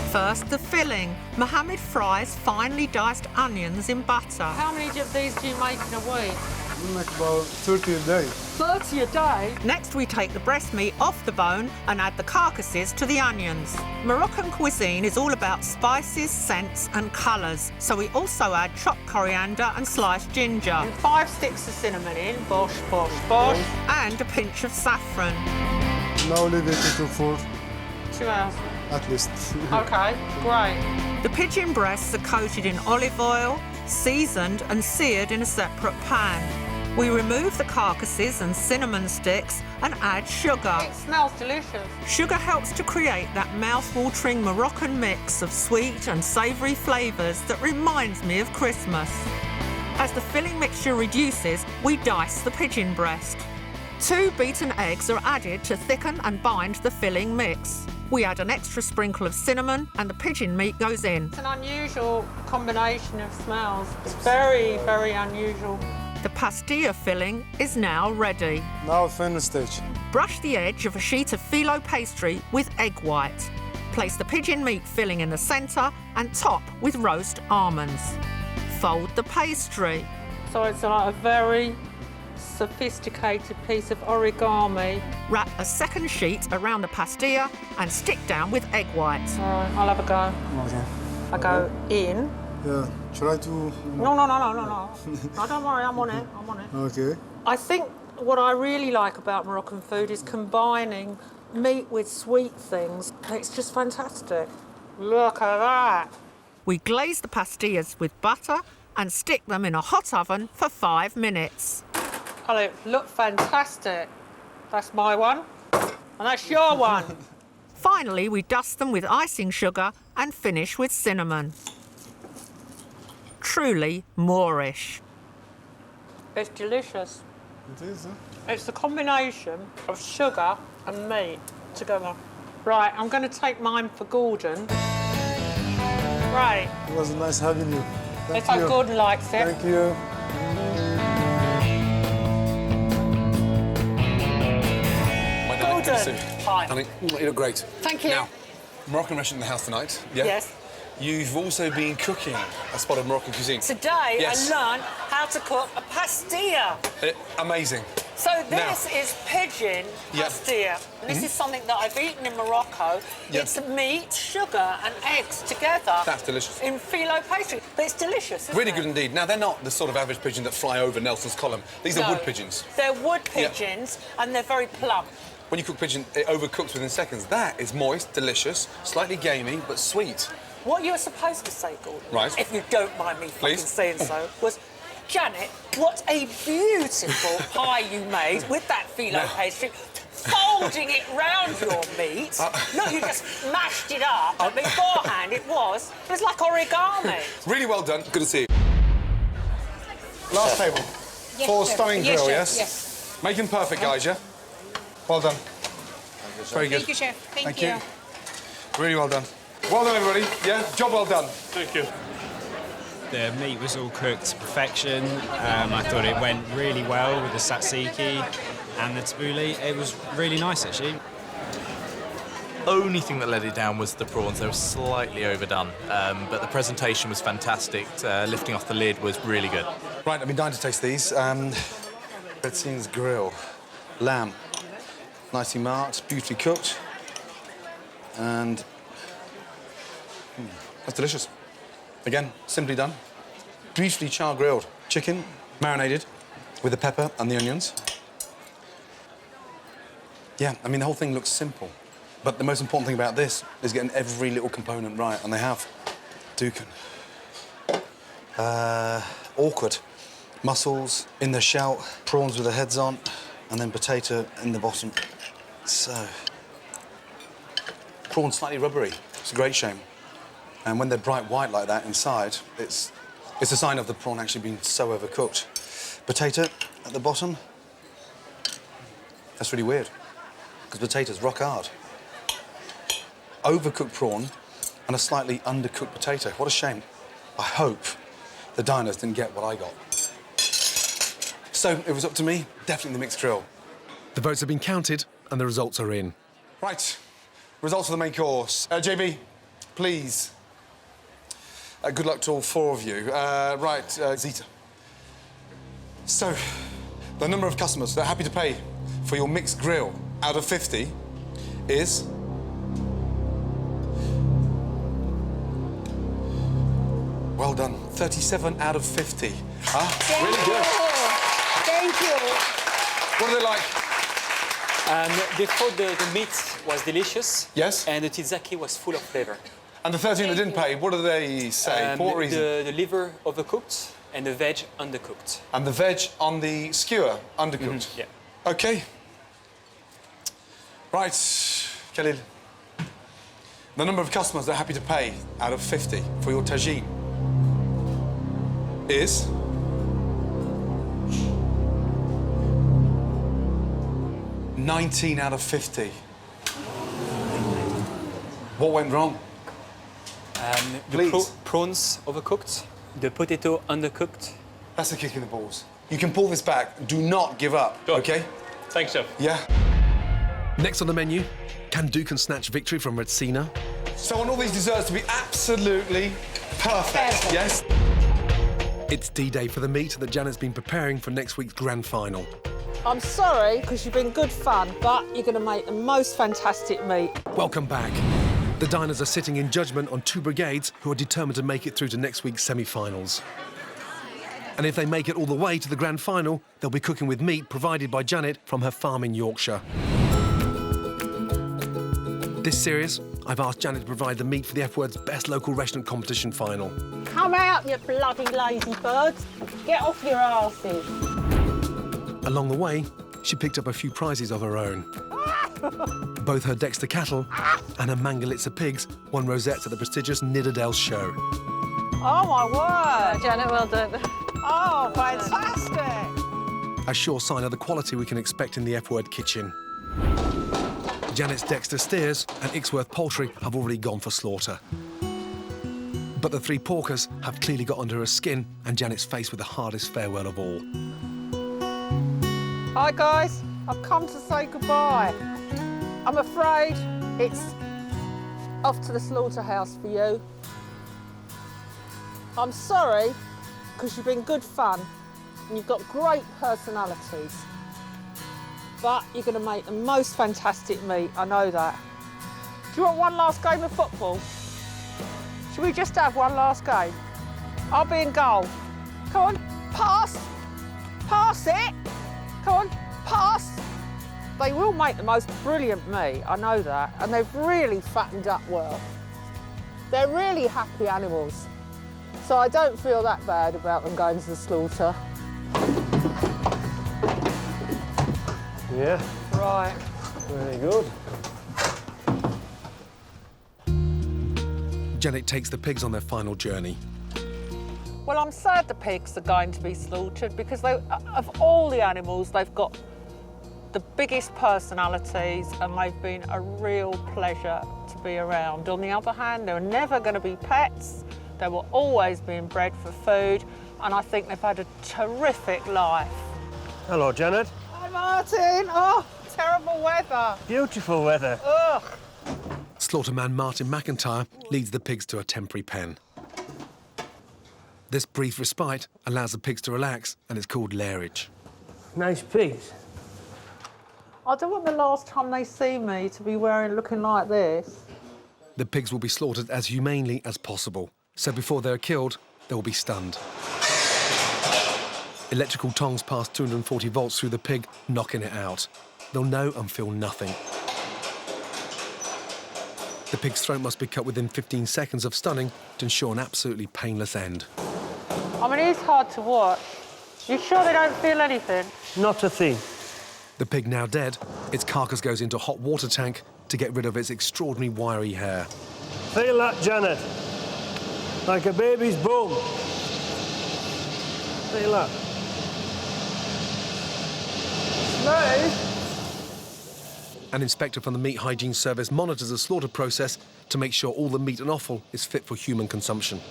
First, the filling. Mohamed fries finely diced onions in butter. How many of these do you make in a week? We make about 30 a day. 30 a day? Next, we take the breast meat off the bone and add the carcasses to the onions. Moroccan cuisine is all about spices, scents and colours, so we also add chopped coriander and sliced ginger. And 5 sticks of cinnamon in, bosh, bosh, bosh. And a pinch of saffron. Now leave it for 2 hours. at least. OK, great. The pigeon breasts are coated in olive oil, seasoned and seared in a separate pan. We remove the carcasses and cinnamon sticks and add sugar. It smells delicious. Sugar helps to create that mouth-watering Moroccan mix of sweet and savoury flavours that reminds me of Christmas. As the filling mixture reduces, we dice the pigeon breast. 2 beaten eggs are added to thicken and bind the filling mix. We add an extra sprinkle of cinnamon and the pigeon meat goes in. It's an unusual combination of smells. It's very, very unusual. The pastilla filling is now ready. Now final stage. Brush the edge of a sheet of phyllo pastry with egg white. Place the pigeon meat filling in the centre and top with roast almonds. Fold the pastry. So it's like a very sophisticated piece of origami. Wrap a second sheet around the pastilla and stick down with egg whites. All right, I'll have a go. Okay. I go in. Yeah, try to... No. No, don't worry, I'm on it. Okay. I think what I really like about Moroccan food is combining meat with sweet things. It's just fantastic. Look at that. We glaze the pastillas with butter and stick them in a hot oven for 5 minutes. Oh, they look fantastic. That's my one, and that's your one. Finally, we dust them with icing sugar and finish with cinnamon. Truly Moorish. It's delicious. It is, huh? It's the combination of sugar and meat together. Right, I'm going to take mine for Gordon. Right. It was nice having you. If Gordon likes it. Thank you. Gordon. Hi. Honey, you look great. Thank you. Now, Moroccan restaurant in the house tonight. Yeah? Yes. You've also been cooking a spot of Moroccan cuisine. Today Yes. I learned how to cook a pastilla. Amazing. So this is pigeon pastilla. This is something that I've eaten in Morocco. Yep. It's meat, sugar and eggs together. That's delicious. In phyllo pastry. But it's delicious, isn't Really it? good indeed. Now, they're not the sort of average pigeon that fly over Nelson's column. These are No. wood pigeons. They're wood pigeons and they're very plump. When you cook pigeon, it overcooks within seconds. That is moist, delicious, slightly gamey, but sweet. What you were supposed to say, Gordon, Right. if you don't mind me fucking Please. saying so, was, Janet, what a beautiful pie you made with that phyllo pastry, folding it round your meat. Look, you just mashed it up, but beforehand it was like origami. Really well done. Good to see you. Last table. Yes, For chef. stunning Yes, grill, chef, yes? yes. Make them perfect, guys, yeah? Well done. Very good. Thank you, Chef. Thank you. Really well done. Well done, everybody. Yeah, job well done. Thank you. The meat was all cooked to perfection. I thought it went really well with the tzatziki and the tabbouleh. It was really nice, actually. Only thing that let it down was the prawns. They were slightly overdone, but the presentation was fantastic. Lifting off the lid was really good. Right, I've been dying to taste these. Betsy's grill. Lamb. Nicely marked, beautifully cooked. And that's delicious. Again, simply done. Beautifully char-grilled chicken, marinated with the pepper and the onions. Yeah, I mean, the whole thing looks simple. But the most important thing about this is getting every little component right, and they have. Dukan. Awkward. Mussels in the shell, prawns with the heads on, and then potato in the bottom. So, prawn slightly rubbery. It's a great shame. And when they're bright white like that inside, it's a sign of the prawn actually being so overcooked. Potato at the bottom. That's really weird, because potatoes rock hard. Overcooked prawn and a slightly undercooked potato. What a shame. I hope the diners didn't get what I got. So it was up to me, definitely the mixed grill. The votes have been counted and the results are in. Right, results of the main course. JB, please. Good luck to all four of you. Zita. So, the number of customers that are happy to pay for your mixed grill out of 50 is... Well done. 37 out of 50. Really good. Thank you. What are they like? They thought the meat was delicious. Yes. And the tzatziki was full of flavor. And the 13 that didn't pay, what do they say? For what reason? The liver overcooked and the veg undercooked. And the veg on the skewer, undercooked? Yeah. OK. Right, Khalil. The number of customers that are happy to pay out of 50 for your tagine is... ...19 out of 50. What went wrong? The prawns overcooked, the potato undercooked. That's a kick in the balls. You can pull this back. Do not give up, OK? Thanks, Chef. Yeah. Next on the menu, can Dukan snatch victory from Retsina? So I want all these desserts to be absolutely perfect, yes? It's D-Day for the meat that Janet's been preparing for next week's grand final. I'm sorry, because you've been good fun, but you're going to make the most fantastic meat. Welcome back. The diners are sitting in judgment on two brigades who are determined to make it through to next week's semi-finals. And if they make it all the way to the grand final, they'll be cooking with meat provided by Janet from her farm in Yorkshire. This series, I've asked Janet to provide the meat for the F-Word's best local restaurant competition final. Come out, you bloody lazy birds. Get off your arses. Along the way, she picked up a few prizes of her own. Both her Dexter cattle and her Mangalitsa pigs won rosettes at the prestigious Nidderdale show. Oh, my word. Janet, well done. Oh, fantastic. A sure sign of the quality we can expect in the F-Word kitchen. Janet's Dexter steers and Ixworth poultry have already gone for slaughter. But the three porkers have clearly got under her skin, and Janet's faced with the hardest farewell of all. Hi, guys. I've come to say goodbye. I'm afraid it's off to the slaughterhouse for you. I'm sorry, because you've been good fun and you've got great personalities. but you're going to make the most fantastic meat, I know that. Do you want one last game of football? Should we just have one last game? I'll be in goal. Come on, pass. Pass it. Come on, pass. They will make the most brilliant meat, I know that, and they've really fattened up well. They're really happy animals, so I don't feel that bad about them going to the slaughter. Yeah. Right. Very good. Janet takes the pigs on their final journey. Well, I'm sad the pigs are going to be slaughtered because of all the animals, they've got the biggest personalities and they've been a real pleasure to be around. On the other hand, they're never going to be pets. They were always being bred for food, and I think they've had a terrific life. Hello, Janet. Hi, Martin. Oh, terrible weather. Beautiful weather. Ugh. Slaughterman Martin McIntyre leads the pigs to a temporary pen. This brief respite allows the pigs to relax, and it's called lairage. Nice pigs. I don't want the last time they see me to be looking like this. The pigs will be slaughtered as humanely as possible, so before they're killed, they will be stunned. Electrical tongs pass 240 volts through the pig, knocking it out. They'll know and feel nothing. The pig's throat must be cut within 15 seconds of stunning to ensure an absolutely painless end. I mean, it's hard to watch. You sure they don't feel anything? Not a thing. The pig now dead, its carcass goes into a hot water tank to get rid of its extraordinary wiry hair. Feel that, Janet? Like a baby's bum. Feel that? Smooth. An inspector from the Meat Hygiene Service monitors the slaughter process to make sure all the meat and offal is fit for human consumption.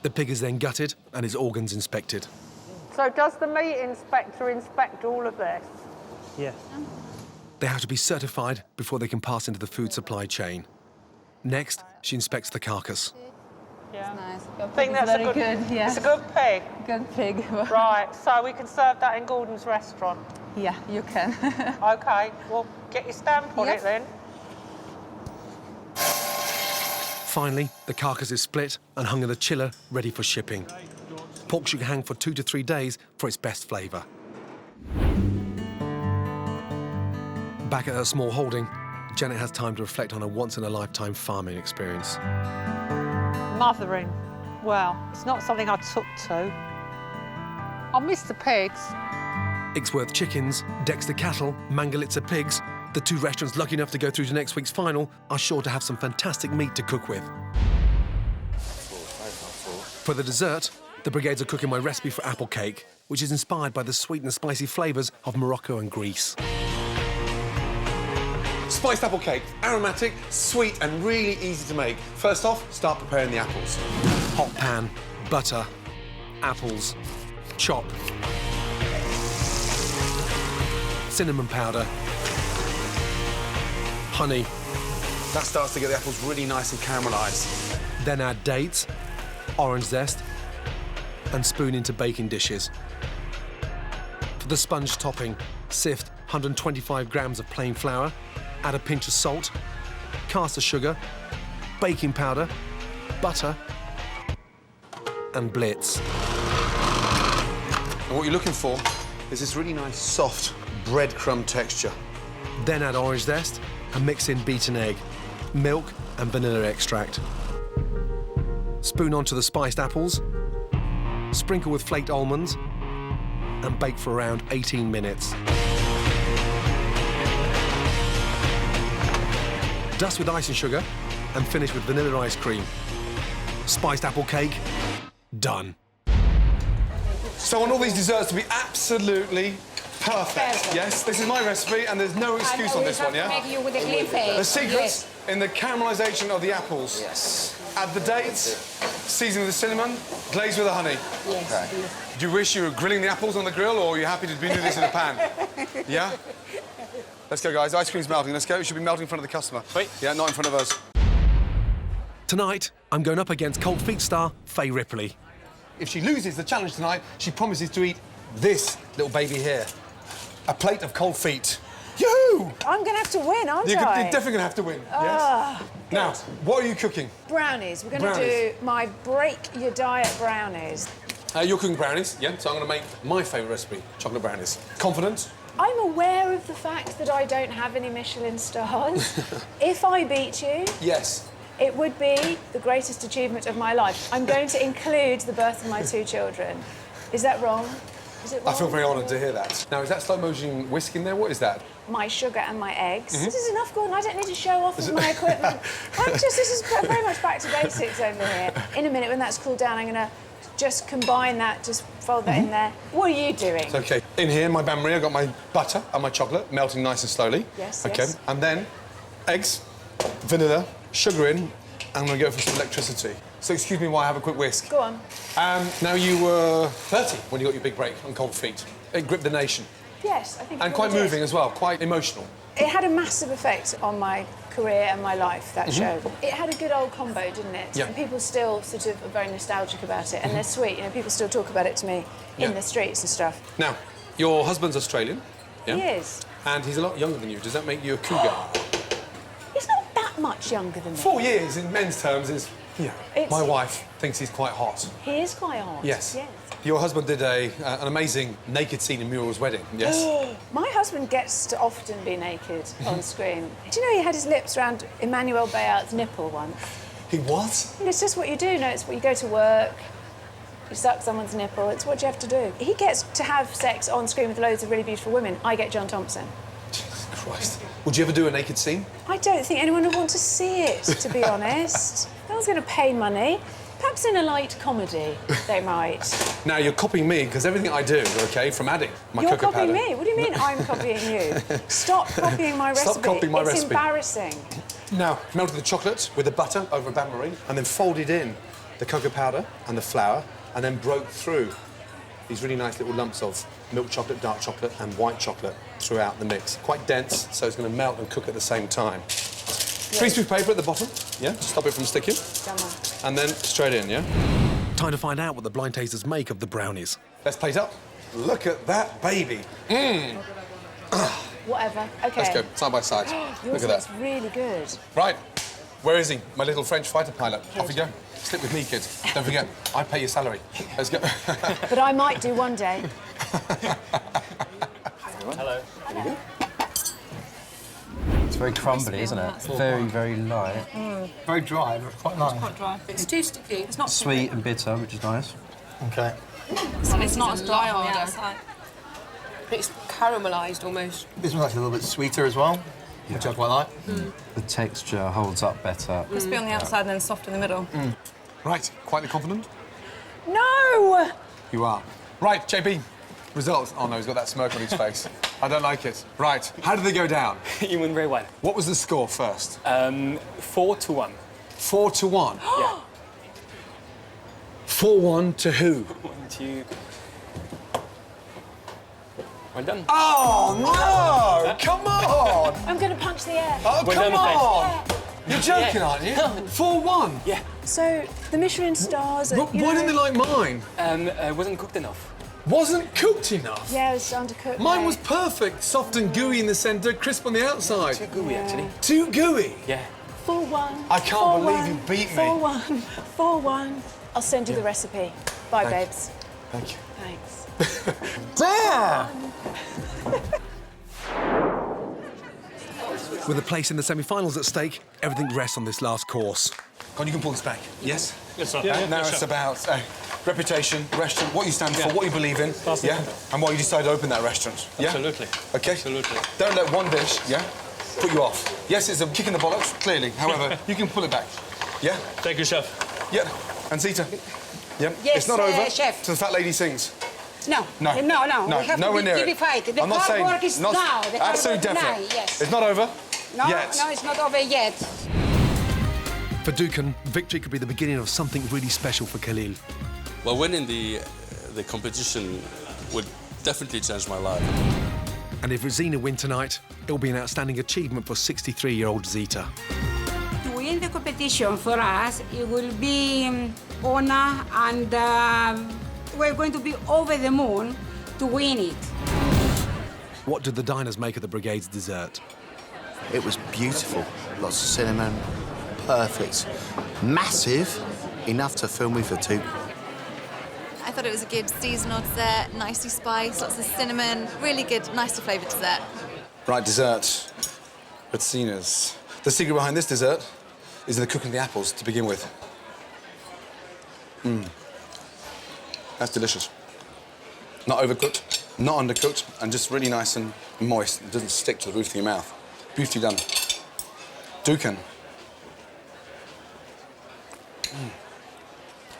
The pig is then gutted and its organs inspected. So does the meat inspector inspect all of this? Yeah. They have to be certified before they can pass into the food supply chain. Next, she inspects the carcass. Yeah. Nice. I think that's very a good, good, yeah. It's a good pig. Good pig. Right, so we can serve that in Gordon's restaurant. Yeah, you can. OK, well, get your stamp on it then. Finally, the carcass is split and hung in the chiller, ready for shipping. Pork should hang for 2 to 3 days for its best flavour. Back at her small holding, Janet has time to reflect on her once-in-a-lifetime farming experience. Mothering. Well, it's not something I took to. I miss the pigs. Icksworth Chickens, Dexter Cattle, Mangalitsa Pigs, the 2 restaurants lucky enough to go through to next week's final are sure to have some fantastic meat to cook with. For the dessert, the brigades are cooking my recipe for apple cake, which is inspired by the sweet and spicy flavours of Morocco and Greece. Spiced apple cake, aromatic, sweet and really easy to make. First off, start preparing the apples. Hot pan, butter, apples, chop, cinnamon powder, honey. That starts to get the apples really nice and caramelised. Then add dates, orange zest, and spoon into baking dishes. For the sponge topping, sift 125 grams of plain flour, add a pinch of salt, caster sugar, baking powder, butter, and blitz. And what you're looking for is this really nice, soft breadcrumb texture. Then add orange zest and mix in beaten egg, milk and vanilla extract. Spoon onto the spiced apples, sprinkle with flaked almonds, and bake for around 18 minutes. Dust with icing sugar and finish with vanilla ice cream. Spiced apple cake, done. So I want all these desserts to be absolutely perfect. Yes, this is my recipe and there's no excuse on this one, yeah? Make you with a clean face. The secret's in the caramelisation of the apples. Yes. Add the dates, season with the cinnamon, glaze with the honey. Yes, okay. Do you wish you were grilling the apples on the grill or are you happy to be doing this in a pan? Yeah? Let's go, guys. Ice cream's melting. Let's go. It should be melting in front of the customer. Wait. Yeah, not in front of us. Tonight, I'm going up against Cold Feet star Faye Ripley. If she loses the challenge tonight, she promises to eat this little baby here. a plate of cold feet. Yoo-hoo! I'm going to have to win, aren't You're I? definitely going to have to win, yes? Ah, Now, what are you cooking? brownies. We're going to do my break your diet brownies. You're cooking brownies, yeah? So I'm going to make my favourite recipe, chocolate brownies. Confident? I'm aware of the fact that I don't have any Michelin stars. If I beat you, Yes. it would be the greatest achievement of my life. I'm going to include the birth of my 2 children. Is that wrong? Is it wrong? I feel very honoured to hear that. Now, is that slow-motion whisk in there? What is that? My sugar and my eggs. Mhm. This is enough, Gordon. I don't need to show off with my equipment. This is very much back to basics over here. In a minute, when that's cooled down, I'm going to just combine that, just fold that in there. What are you doing? It's okay. In here, my bain-marie, I've got my butter and my chocolate melting nice and slowly. Yes, Okay. yes. And then eggs, vanilla, sugar in, and I'm going to go for some electricity. So excuse me while I have a quick whisk. Go on. Now, you were 30 when you got your big break on cold feet. It gripped the nation. Yes, I think it And quite really did. moving as well, quite emotional. It had a massive effect on my career and my life, that Mhm. show. It had a good old combo, didn't it? Yeah. And people still sort of are very nostalgic about it, and they're sweet. You know, people still talk about it to me in Yeah. the streets and stuff. Now, your husband's Australian, yeah? He is. And he's a lot younger than you. Does that make you a cougar? He's not that much younger than me. 4 years in men's terms is, yeah. It's- My wife thinks he's quite hot. He is quite hot. Yes. Yes. Your husband did an amazing naked scene in Muriel's wedding, yes? My husband gets to often be naked on screen. Do you know he had his lips around Emmanuel Bayart's nipple once? He what? And it's just what you do. No, it's what you go to work, you suck someone's nipple. It's what you have to do. He gets to have sex on screen with loads of really beautiful women. I get John Thompson. Christ. Would you ever do a naked scene? I don't think anyone would want to see it, to be honest. No one's going to pay money. Perhaps in a light comedy, they might. Now, you're copying me, because everything I do, okay, from adding my You're cocoa copying powder... me? What do you mean I'm copying you? Stop copying my recipe. Stop copying my it's recipe. embarrassing. Now, melted the chocolate with the butter over a bain-marie, and then folded in the cocoa powder and the flour, and then broke through these really nice little lumps of milk chocolate, dark chocolate, and white chocolate throughout the mix. Quite dense, so it's going to melt and cook at the same time. Greaseproof paper at the bottom, yeah, to stop it from sticking. And then straight in, yeah? Time to find out what the blind tasters make of the brownies. Let's plate up. Look at that baby. Mmm. Whatever. OK. Let's go, side by side. Yours Look at looks that. really good. Right, where is he? My little French fighter pilot. Off you go. Stick with me, kid. Don't forget, I pay your salary. Let's go. But I might do one day. Hello. It's very crumbly, isn't it? Very, very light. Very dry, but quite nice. Quite dry. It's too sticky. It's not Sweet and bitter, which is nice. Okay. It's not as dry on the outside. It's caramelised almost. This one's actually a little bit sweeter as well, which I quite like. The texture holds up better. Crispy on the outside and then soft in the middle. Right, quietly confident? No! You are. Right, JP, results. Oh no, he's got that smirk on his face. I don't like it. Right, how did they go down? You went very well. What was the score first? 4-1. 4-1? Yeah. 4-1 to who? 1, 2. Well done. Oh, no! Come on! I'm going to punch the air. Oh, Well come done, on! You're joking, Yeah. aren't you? 4-1? Yeah. So, the Michelin stars... Why didn't they like mine? Wasn't cooked enough. Wasn't cooked enough? Yeah, it was undercooked. Mine mate. was perfect. Soft and gooey in the centre, crisp on the outside. Too gooey, actually. Too gooey? Yeah. 4-1. I can't believe you beat me. 4-1. 4-1. I'll send you the recipe. Bye, Thank you. babes. Thank you. Thanks. Damn! With a place in the semi-finals at stake, everything rests on this last course. Con, you can pull this back. Yes? Yes, sir. Now it's about reputation, restaurant, what you stand for, what you believe in, yeah? And why you decided to open that restaurant. Yeah? Absolutely. Okay? Absolutely. Don't let one dish, yeah, put you off. Yes, it's a kick in the bollocks, clearly. However, you can pull it back. Yeah? Thank you, chef. Yep. And Zita? Yep. Yes, it's not over chef. till the fat lady sings. No. No. No. We have nowhere to near be it. dignified. The I'm not hard saying work is not, now. The hard absolutely work definite. now, yes. It's not over No, yet. no, it's not over yet. For Dukan, victory could be the beginning of something really special for Khalil. Well, winning the competition would definitely change my life. And if Rosina win tonight, it'll be an outstanding achievement for 63-year-old Zita. To win the competition for us, it will be honor, and we're going to be over the moon to win it. What did the diners make of the brigade's dessert? It was beautiful. Lots of cinnamon, perfect. Massive, enough to fill me for two. I thought it was a good seasonal dessert, nicely spiced, lots of cinnamon, really good, nicely flavoured dessert. Right, dessert. Ratsinas. The secret behind this dessert is in the cooking of the apples to begin with. That's delicious. Not overcooked, not undercooked, and just really nice and moist. It doesn't stick to the roof of your mouth. Beautifully done. Dukan.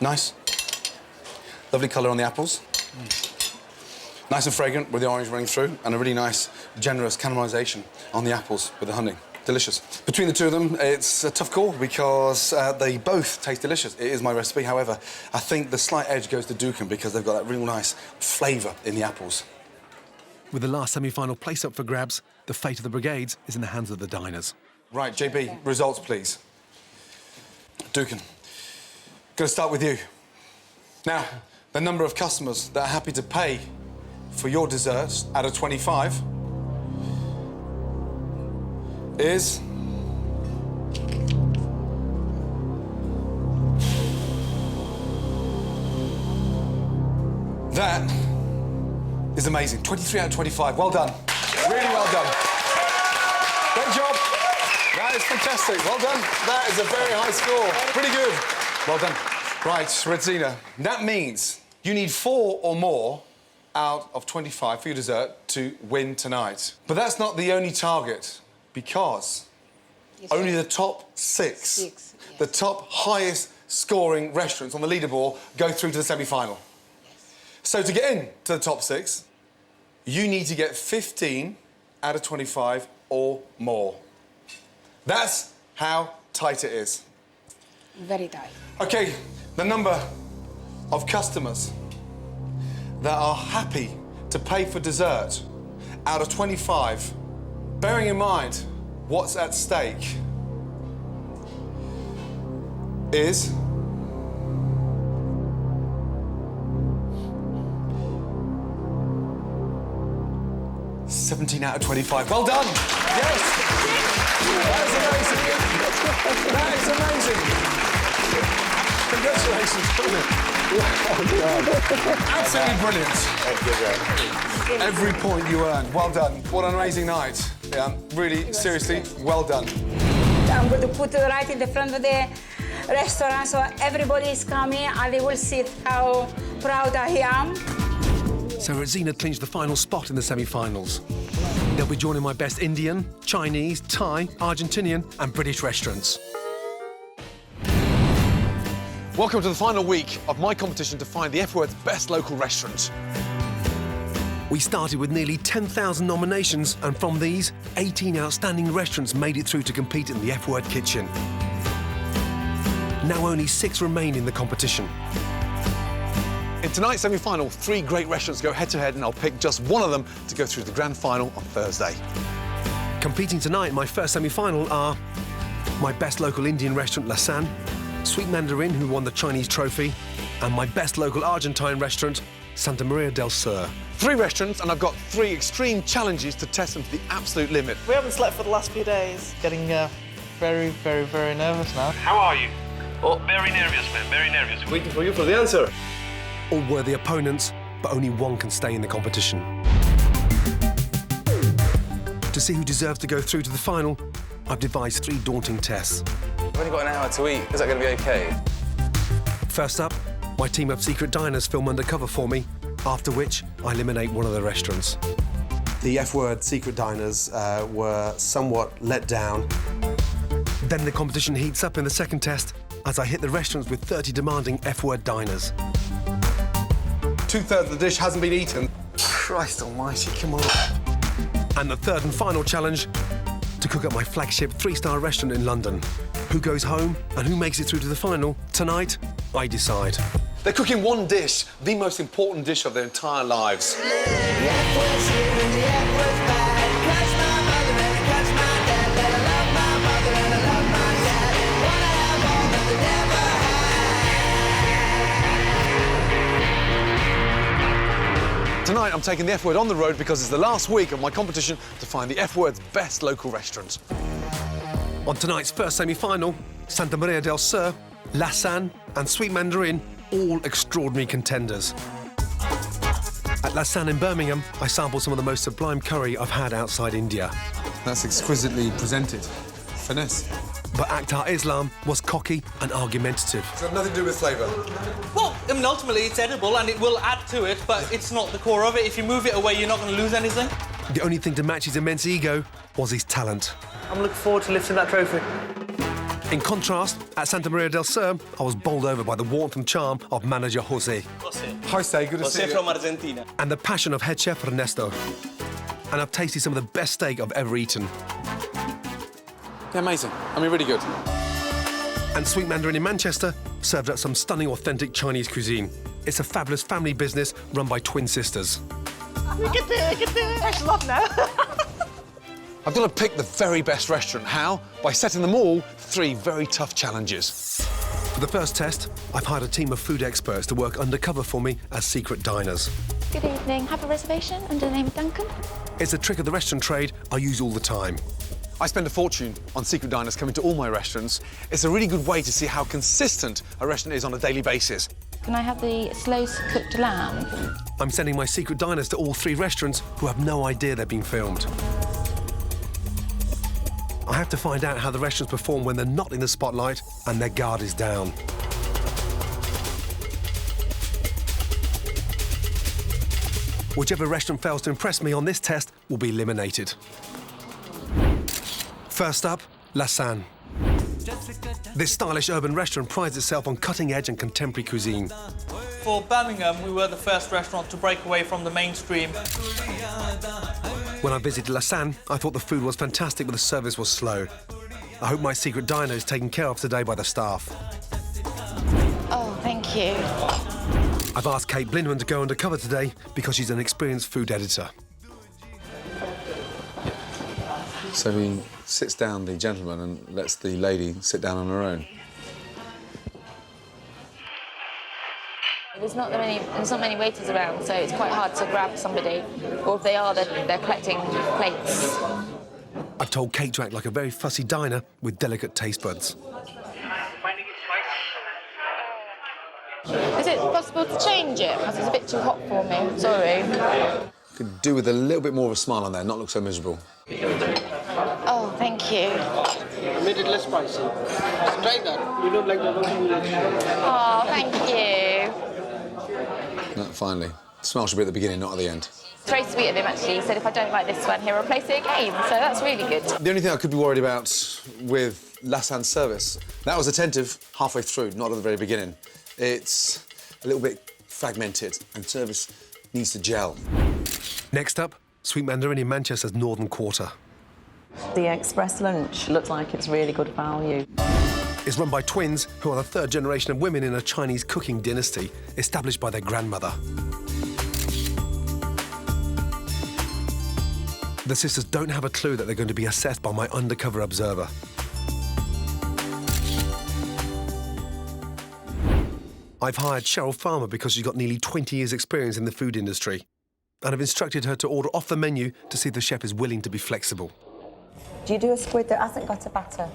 Nice. Lovely colour on the apples. Nice and fragrant with the orange running through, and a really nice, generous caramelisation on the apples with the honey. Delicious. Between the two of them, it's a tough call because they both taste delicious. It is my recipe. However, I think the slight edge goes to Dukan because they've got that real nice flavour in the apples. With the last semi-final place up for grabs, the fate of the brigades is in the hands of the diners. Right, JB, results, please. Dukan, going to start with you. Now, the number of customers that are happy to pay for your dessert out of 25 is... That is amazing. 23 out of 25. Well done. Really well done. Great job. That is fantastic. Well done. That is a very high score. Pretty good. Well done. Right, Retsina, that means you need 4 or more out of 25 for your dessert to win tonight. But that's not the only target, because only the top 6, the top highest scoring restaurants on the leaderboard go through to the semi-final. So to get in to the top 6, you need to get 15 out of 25 or more. That's how tight it is. Very tight. OK, the number of customers that are happy to pay for dessert out of 25, bearing in mind what's at stake, is... 17 out of 25. Well done! Yes! That is amazing! Congratulations! Brilliant! Absolutely brilliant. Every point you earned. Well done. What an amazing night. Yeah, really, seriously, well done. I'm going to put it right in the front of the restaurant so everybody is coming and they will see how proud I am. So Retsina clinched the final spot in the semi-finals. They'll be joining my best Indian, Chinese, Thai, Argentinian and British restaurants. Welcome to the final week of my competition to find the F Word's best local restaurant. We started with nearly 10,000 nominations, and from these, 18 outstanding restaurants made it through to compete in the F Word kitchen. Now only 6 remain in the competition. In tonight's semi-final, 3 great restaurants go head-to-head, and I'll pick just one of them to go through the grand final on Thursday. Competing tonight in my first semi-final are my best local Indian restaurant, Lasan, Sweet Mandarin, who won the Chinese trophy, and my best local Argentine restaurant, Santa Maria Del Sur. 3 restaurants, and I've got 3 extreme challenges to test them to the absolute limit. We haven't slept for the last few days. Getting very, very, very nervous now. How are you? Oh, very nervous, man, very nervous. Waiting for you for the answer. All worthy opponents, but only one can stay in the competition. To see who deserves to go through to the final, I've devised 3 daunting tests. I've only got an hour to eat. Is that going to be OK? First up, my team of secret diners film undercover for me, after which I eliminate one of the restaurants. The F Word secret diners were somewhat let down. Then the competition heats up in the second test as I hit the restaurants with 30 demanding F Word diners. 2/3 of the dish hasn't been eaten. Christ almighty, come on. And the third and final challenge, to cook up my flagship 3-star restaurant in London. Who goes home and who makes it through to the final? Tonight, I decide. They're cooking one dish, the most important dish of their entire lives. tonight I'm taking the F Word on the road because it's the last week of my competition to find the F Word's best local restaurant. On tonight's first semi-final, Santa Maria del Sur, Lasan and Sweet Mandarin, all extraordinary contenders. At Lasan in Birmingham, I sampled some of the most sublime curry I've had outside India. That's exquisitely presented. Finesse. But Akhtar Islam was cocky and argumentative. It's got nothing to do with flavour. Well, I mean, ultimately it's edible and it will add to it, but it's not the core of it. If you move it away, you're not going to lose anything. The only thing to match his immense ego was his talent. I'm looking forward to lifting that trophy. In contrast, at Santa Maria del Sur, I was bowled over by the warmth and charm of manager Jose. Jose, good to see you. from Argentina. And the passion of head chef Ernesto. And I've tasted some of the best steak I've ever eaten. They're amazing. I mean, really good. And Sweet Mandarin in Manchester served up some stunning, authentic Chinese cuisine. It's a fabulous family business run by twin sisters. We can do it, we can do it. There's love now. I've got to pick the very best restaurant. How? By setting them all 3 very tough challenges. For the first test, I've hired a team of food experts to work undercover for me as secret diners. Good evening. Have a reservation under the name of Duncan? It's a trick of the restaurant trade I use all the time. I spend a fortune on secret diners coming to all my restaurants. It's a really good way to see how consistent a restaurant is on a daily basis. Can I have the slow-cooked lamb? I'm sending my secret diners to all 3 restaurants who have no idea they're being filmed. I have to find out how the restaurants perform when they're not in the spotlight and their guard is down. Whichever restaurant fails to impress me on this test will be eliminated. First up, Lasan. This stylish urban restaurant prides itself on cutting-edge and contemporary cuisine. For Birmingham, we were the first restaurant to break away from the mainstream. When I visited Lasan, I thought the food was fantastic, but the service was slow. I hope my secret diner is taken care of today by the staff. Oh, thank you. I've asked Kate Blindman to go undercover today because she's an experienced food editor. So he sits down, the gentleman, and lets the lady sit down on her own. There's not many waiters around, so it's quite hard to grab somebody. Or if they are, they're collecting plates. I've told Kate to act like a very fussy diner with delicate taste buds. Is it possible to change it? Because it's a bit too hot for me. Sorry. Could do with a little bit more of a smile on there, not look so miserable. Oh, thank you. I made it less spicy. Try that. You don't like that? Oh, thank you. No, finally. The smile should be at the beginning, not at the end. It's very sweet of him, actually. He said if I don't like this one, he'll replace it again. So that's really good. The only thing I could be worried about with Lasan's service, that was attentive halfway through, not at the very beginning. It's a little bit fragmented, and service needs to gel. Next up, Sweet Mandarin in Manchester's Northern Quarter. The express lunch looks like it's really good value. It's run by twins who are the 3rd generation of women in a Chinese cooking dynasty established by their grandmother. The sisters don't have a clue that they're going to be assessed by my undercover observer. I've hired Cheryl Farmer because she's got nearly 20 years' experience in the food industry, and I've instructed her to order off the menu to see if the chef is willing to be flexible. Do you do a squid that hasn't got a batter?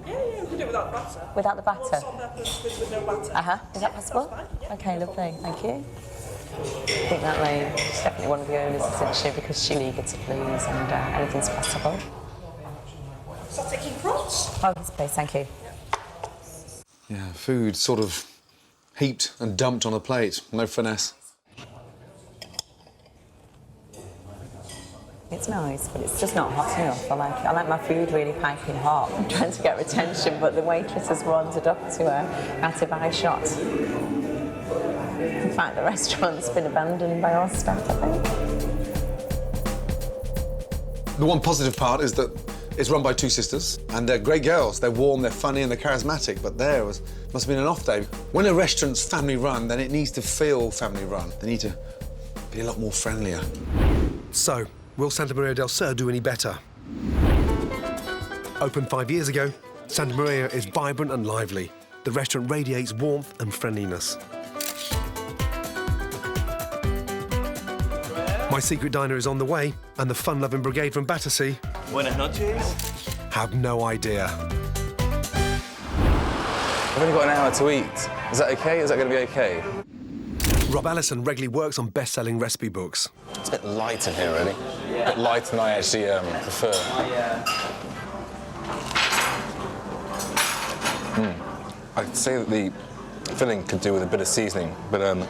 Yeah, we can do it without batter. Without the batter? Squid with no batter. Uh-huh. Is that possible? OK, lovely. Thank you. I think that lady's definitely one of the owners, isn't she? Because she's eager to please and anything's possible. Sauté king prawns. Oh, yes, please. Thank you. Yeah, food sort of heaped and dumped on a plate. No finesse. It's nice, but it's just not hot enough. I like my food really piping hot. I'm trying to get her attention, but the waitress has wandered up to her out of eye shot. In fact, the restaurant's been abandoned by our staff, I think. The one positive part is that it's run by 2 sisters, and they're great girls. They're warm, they're funny, and they're charismatic, but must have been an off day. When a restaurant's family-run, then it needs to feel family-run. They need to be a lot more friendlier. So, will Santa Maria del Sur do any better? Opened 5 years ago, Santa Maria is vibrant and lively. The restaurant radiates warmth and friendliness. My secret diner is on the way, and the fun-loving brigade from Battersea Buenas noches. have no idea. I've only got an hour to eat. Is that okay? Is that going to be okay? Rob Allison regularly works on best-selling recipe books. It's a bit light in here, really. A bit lighter than I actually prefer. I'd say that the filling could do with a bit of seasoning, but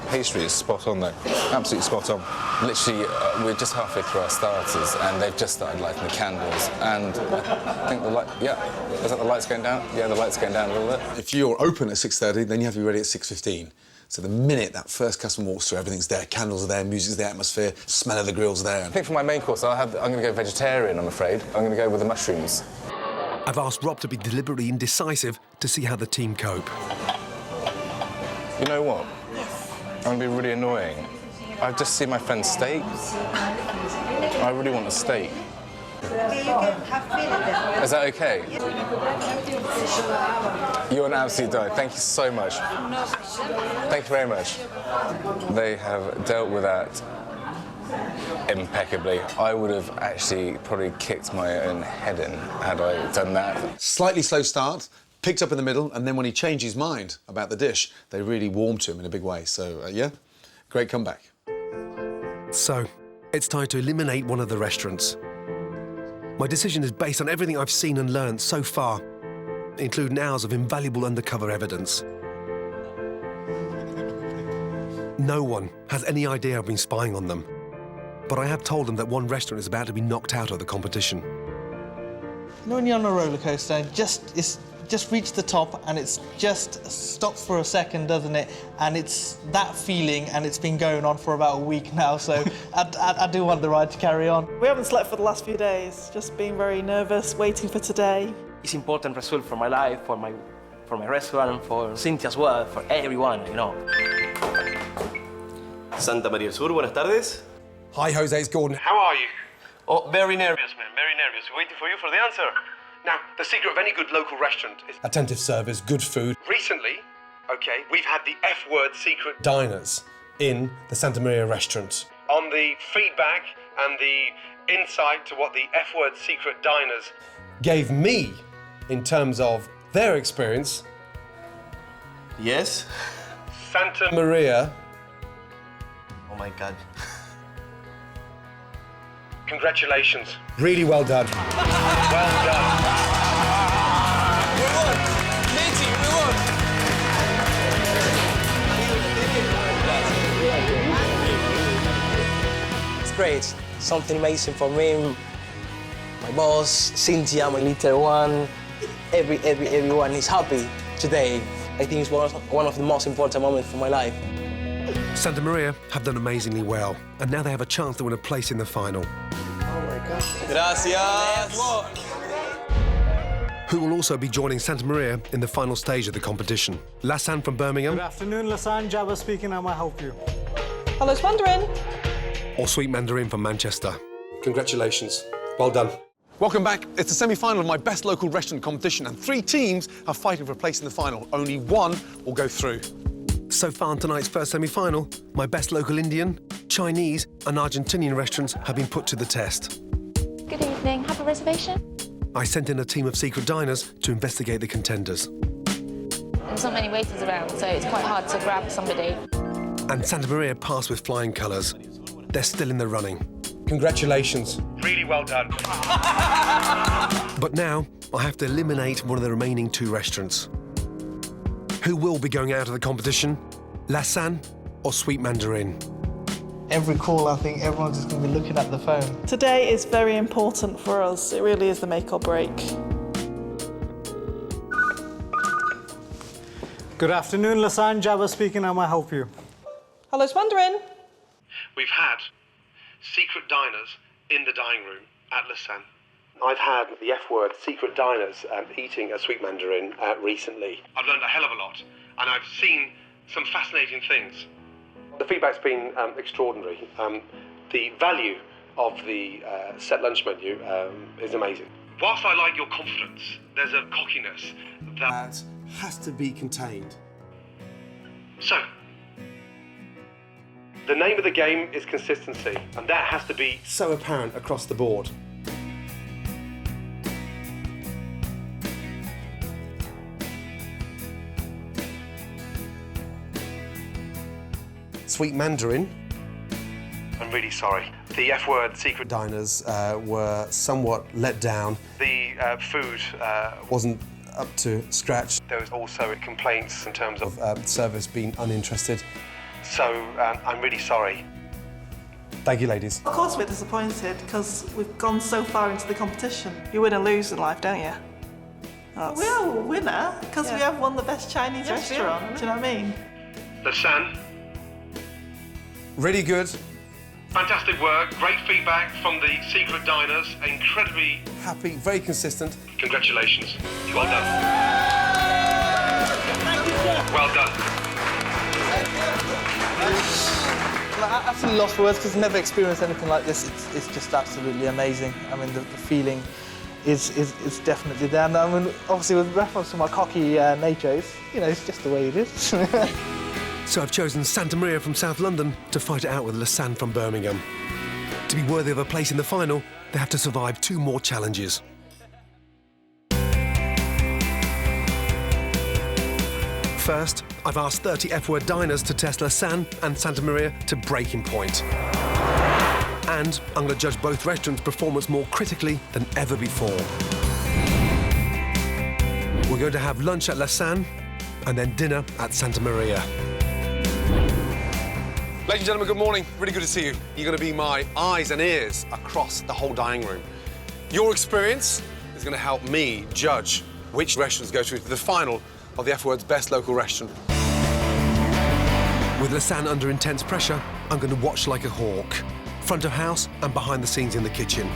pastry is spot on, though. Absolutely spot on. Literally, we're just halfway through our starters, and they've just started lighting the candles. And I think the light, yeah, is that the lights going down? Yeah, the lights going down a little bit. If you're open at 6:30, then you have to be ready at 6:15. So the minute that first customer walks through, everything's there. Candles are there, music's there, atmosphere, smell of the grill's there. I think for my main course, I'm going to go vegetarian, I'm afraid. I'm going to go with the mushrooms. I've asked Rob to be deliberately indecisive to see how the team cope. You know what? I'm going to be really annoying. I've just seen my friend's steak. I really want a steak. Is that okay? You're an absolute delight. Thank you so much. Thank you very much. They have dealt with that impeccably. I would have actually probably kicked my own head in had I done that. Slightly slow start, picked up in the middle, and then when he changed his mind about the dish, they really warmed to him in a big way. So, yeah, great comeback. So, it's time to eliminate one of the restaurants. My decision is based on everything I've seen and learned so far, including hours of invaluable undercover evidence. No one has any idea I've been spying on them, but I have told them that one restaurant is about to be knocked out of the competition. You know when you're on a roller coaster, it's just reached the top and it's just stops for a second, doesn't it? And it's that feeling, and it's been going on for about a week now, so I do want the ride to carry on. We haven't slept for the last few days, just being very nervous, waiting for today. It's important result for my life, for my restaurant, for Cynthia as well, for everyone, you know. Santa Maria Del Sur, buenas tardes. Hi, Jose, it's Gordon. How are you? Oh, very nervous, man, very nervous. Waiting for you for the answer. Now, the secret of any good local restaurant is attentive service, good food. Recently, okay, we've had the F-word secret diners in the Santa Maria restaurant. On the feedback and the insight to what the F-word secret diners gave me in terms of their experience. Yes? Santa Maria. Oh my God. Congratulations. Really well done. Well done. We won! Katie, we won! It's great. Something amazing for me, my boss, Cynthia, my little one. Everyone is happy today. I think it's one of the most important moments for my life. Santa Maria have done amazingly well, and now they have a chance to win a place in the final. Oh my God. Gracias. Who will also be joining Santa Maria in the final stage of the competition? Lasan from Birmingham. Good afternoon, Lasan. Jabba speaking. How may I help you? Hello, it's Mandarin. Or Sweet Mandarin from Manchester. Congratulations. Well done. Welcome back. It's the semi-final of my best local restaurant competition, and 3 teams are fighting for a place in the final. Only one will go through. So far in tonight's first semi-final, my best local Indian, Chinese and Argentinian restaurants have been put to the test. Good evening. Have a reservation? I sent in a team of secret diners to investigate the contenders. There's not many waiters around, so it's quite hard to grab somebody. And Santa Maria passed with flying colours. They're still in the running. Congratulations. Really well done. But now, I have to eliminate one of the remaining 2 restaurants. Who will be going out of the competition? Lasan or Sweet Mandarin? Every call, I think everyone's just going to be looking at the phone. Today is very important for us. It really is the make or break. Good afternoon, Lasan. Jabba speaking. How may I help you? Hello, it's Mandarin. We've had secret diners in the dining room at Lasan. I've had the F-word secret diners eating a Sweet Mandarin recently. I've learned a hell of a lot, and I've seen some fascinating things. The feedback's been extraordinary. The value of the set lunch menu is amazing. Whilst I like your confidence, there's a cockiness that has to be contained. So, The name of the game is consistency, and that has to be so apparent across the board. Sweet Mandarin. I'm really sorry. The F-word secret diners were somewhat let down. The food wasn't up to scratch. There was also complaints in terms of service being uninterested. So I'm really sorry. Thank you, ladies. Of course we're disappointed because we've gone so far into the competition. You win and lose in life, don't you? We are a winner because we have won the best Chinese restaurant. Do you know what I mean? Lasan. Really good. Fantastic work. Great feedback from the secret diners. Incredibly happy, very consistent. Congratulations. Well done. Thank you, sir. Well done. I absolutely lost for words because I've never experienced anything like this. It's just absolutely amazing. I mean, the feeling is definitely there. And I mean, obviously, with reference to my cocky nature, it's just the way it is. So I've chosen Santa Maria from South London to fight it out with Lasan from Birmingham. To be worthy of a place in the final, they have to survive 2 more challenges. First, I've asked 30 F-word diners to test Lasan and Santa Maria to breaking point. And I'm going to judge both restaurants' performance more critically than ever before. We're going to have lunch at Lasan and then dinner at Santa Maria. Ladies and gentlemen, good morning. Really good to see you. You're going to be my eyes and ears across the whole dining room. Your experience is going to help me judge which restaurants go through to the final of the F-word's best local restaurant. With Lasan under intense pressure, I'm going to watch like a hawk, front of house and behind the scenes in the kitchen.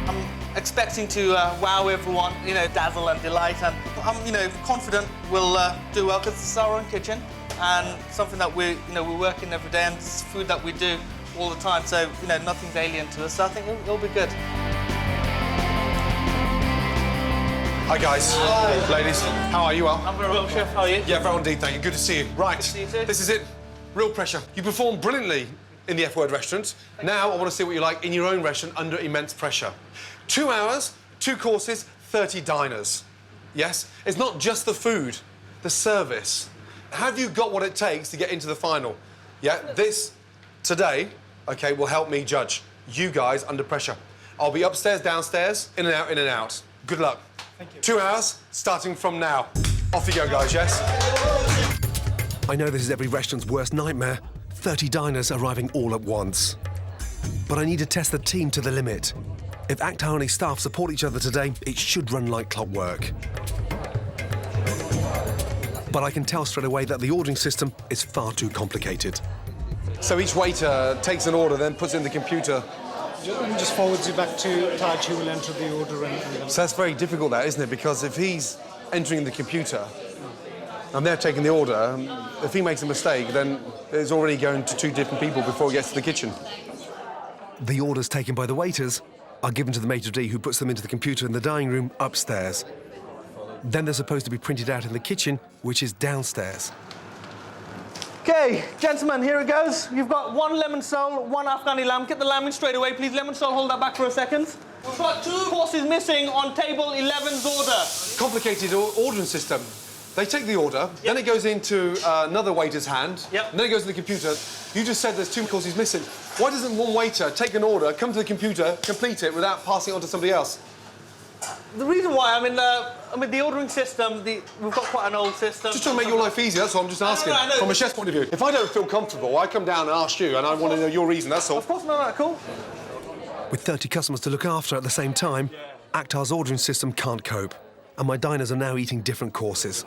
I'm expecting to wow everyone, dazzle and delight, and I'm, confident we'll do well because it's our own kitchen and something that we're working every day, and it's food that we do all the time. So, nothing's alien to us. So I think it'll be good. Hi, guys. Hi. Ladies. How are you? Well? I'm very well, Chef. How are you? Yeah, very well indeed, thank you. Good to see you. Right. Good to see you too. This is it. Real pressure. You performed brilliantly in the F-word restaurant. Now I want to see what you like in your own restaurant under immense pressure. 2 hours, 2 courses, 30 diners. Yes? It's not just the food, the service. Have you got what it takes to get into the final? Yeah, this, today, OK, will help me judge you guys under pressure. I'll be upstairs, downstairs, in and out, in and out. Good luck. Thank you. 2 hours, starting from now. Off you go, guys, yes? I know this is every restaurant's worst nightmare, 30 diners arriving all at once. But I need to test the team to the limit. If Akhtar and his staff support each other today, it should run like clockwork. But I can tell straight away that the ordering system is far too complicated. So each waiter takes an order, then puts it in the computer. Just forwards you back to Taj, who will enter the order. So that's very difficult, that, isn't it? Because if he's entering the computer and they're taking the order, if he makes a mistake, then it's already going to 2 different people before it gets to the kitchen. The orders taken by the waiters are given to the maitre d', who puts them into the computer in the dining room upstairs. Then they're supposed to be printed out in the kitchen, which is downstairs. OK, gentlemen, here it goes. You've got 1 lemon sole, 1 Afghani lamb. Get the lamb in straight away, please. Lemon sole, hold that back for a second. We've got 2 courses missing on table 11's order. Complicated ordering system. They take the order, then it goes into another waiter's hand, and then it goes to the computer. You just said there's 2 courses missing. Why doesn't one waiter take an order, come to the computer, complete it without passing it on to somebody else? The reason why, the ordering system, we've got quite an old system. Just trying to make your life easier, that's what I'm just asking. I know. From a chef's point of view. If I don't feel comfortable, I come down and ask you, and I want to know your reason, that's all. Of course, no, cool. With 30 customers to look after at the same time, Akhtar's ordering system can't cope, and my diners are now eating different courses.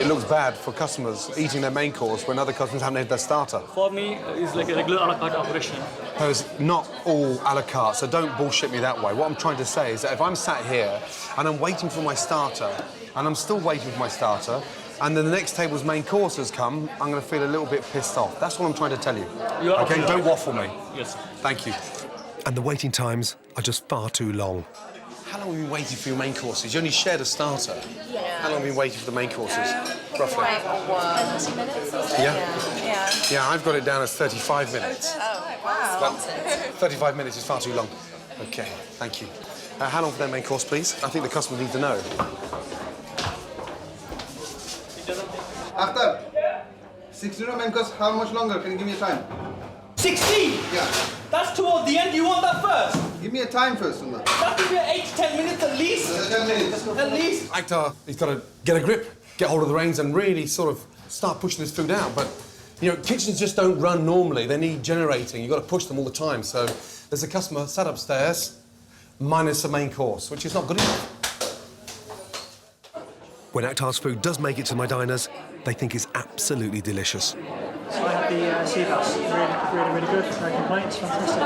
It looks bad for customers eating their main course when other customers haven't had their starter. For me, it's like a regular a la carte operation. It's not all a la carte, so don't bullshit me that way. What I'm trying to say is that if I'm sat here and I'm waiting for my starter, and I'm still waiting for my starter, and then the next table's main course has come, I'm going to feel a little bit pissed off. That's what I'm trying to tell you. OK, don't waffle me. Yes. Thank you. And the waiting times are just far too long. How long have you been waiting for your main courses? You only shared a starter. Yeah. How long have you been waiting for the main courses? Roughly? 20 minutes or so. Yeah? Yeah, I've got it down as 35 minutes. Oh, wow. 35 minutes is far too long. OK, thank you. How long for their main course, please? I think the customer needs to know. After 60 main course, how much longer? Can you give me a time? 16? Yeah. That's toward the end. You want that first? Give me a time first on that. That could be 8 to 10 minutes at least. 10 minutes. At least. Akhtar, he's got to get a grip, get hold of the reins and really sort of start pushing this food out. But, you know, kitchens just don't run normally. They need generating. You've got to push them all the time. So there's a customer sat upstairs, minus the main course, which is not good enough. When Akhtar's food does make it to my diners, they think it's absolutely delicious. So I had the sea bass, really good, no complaints, fantastic.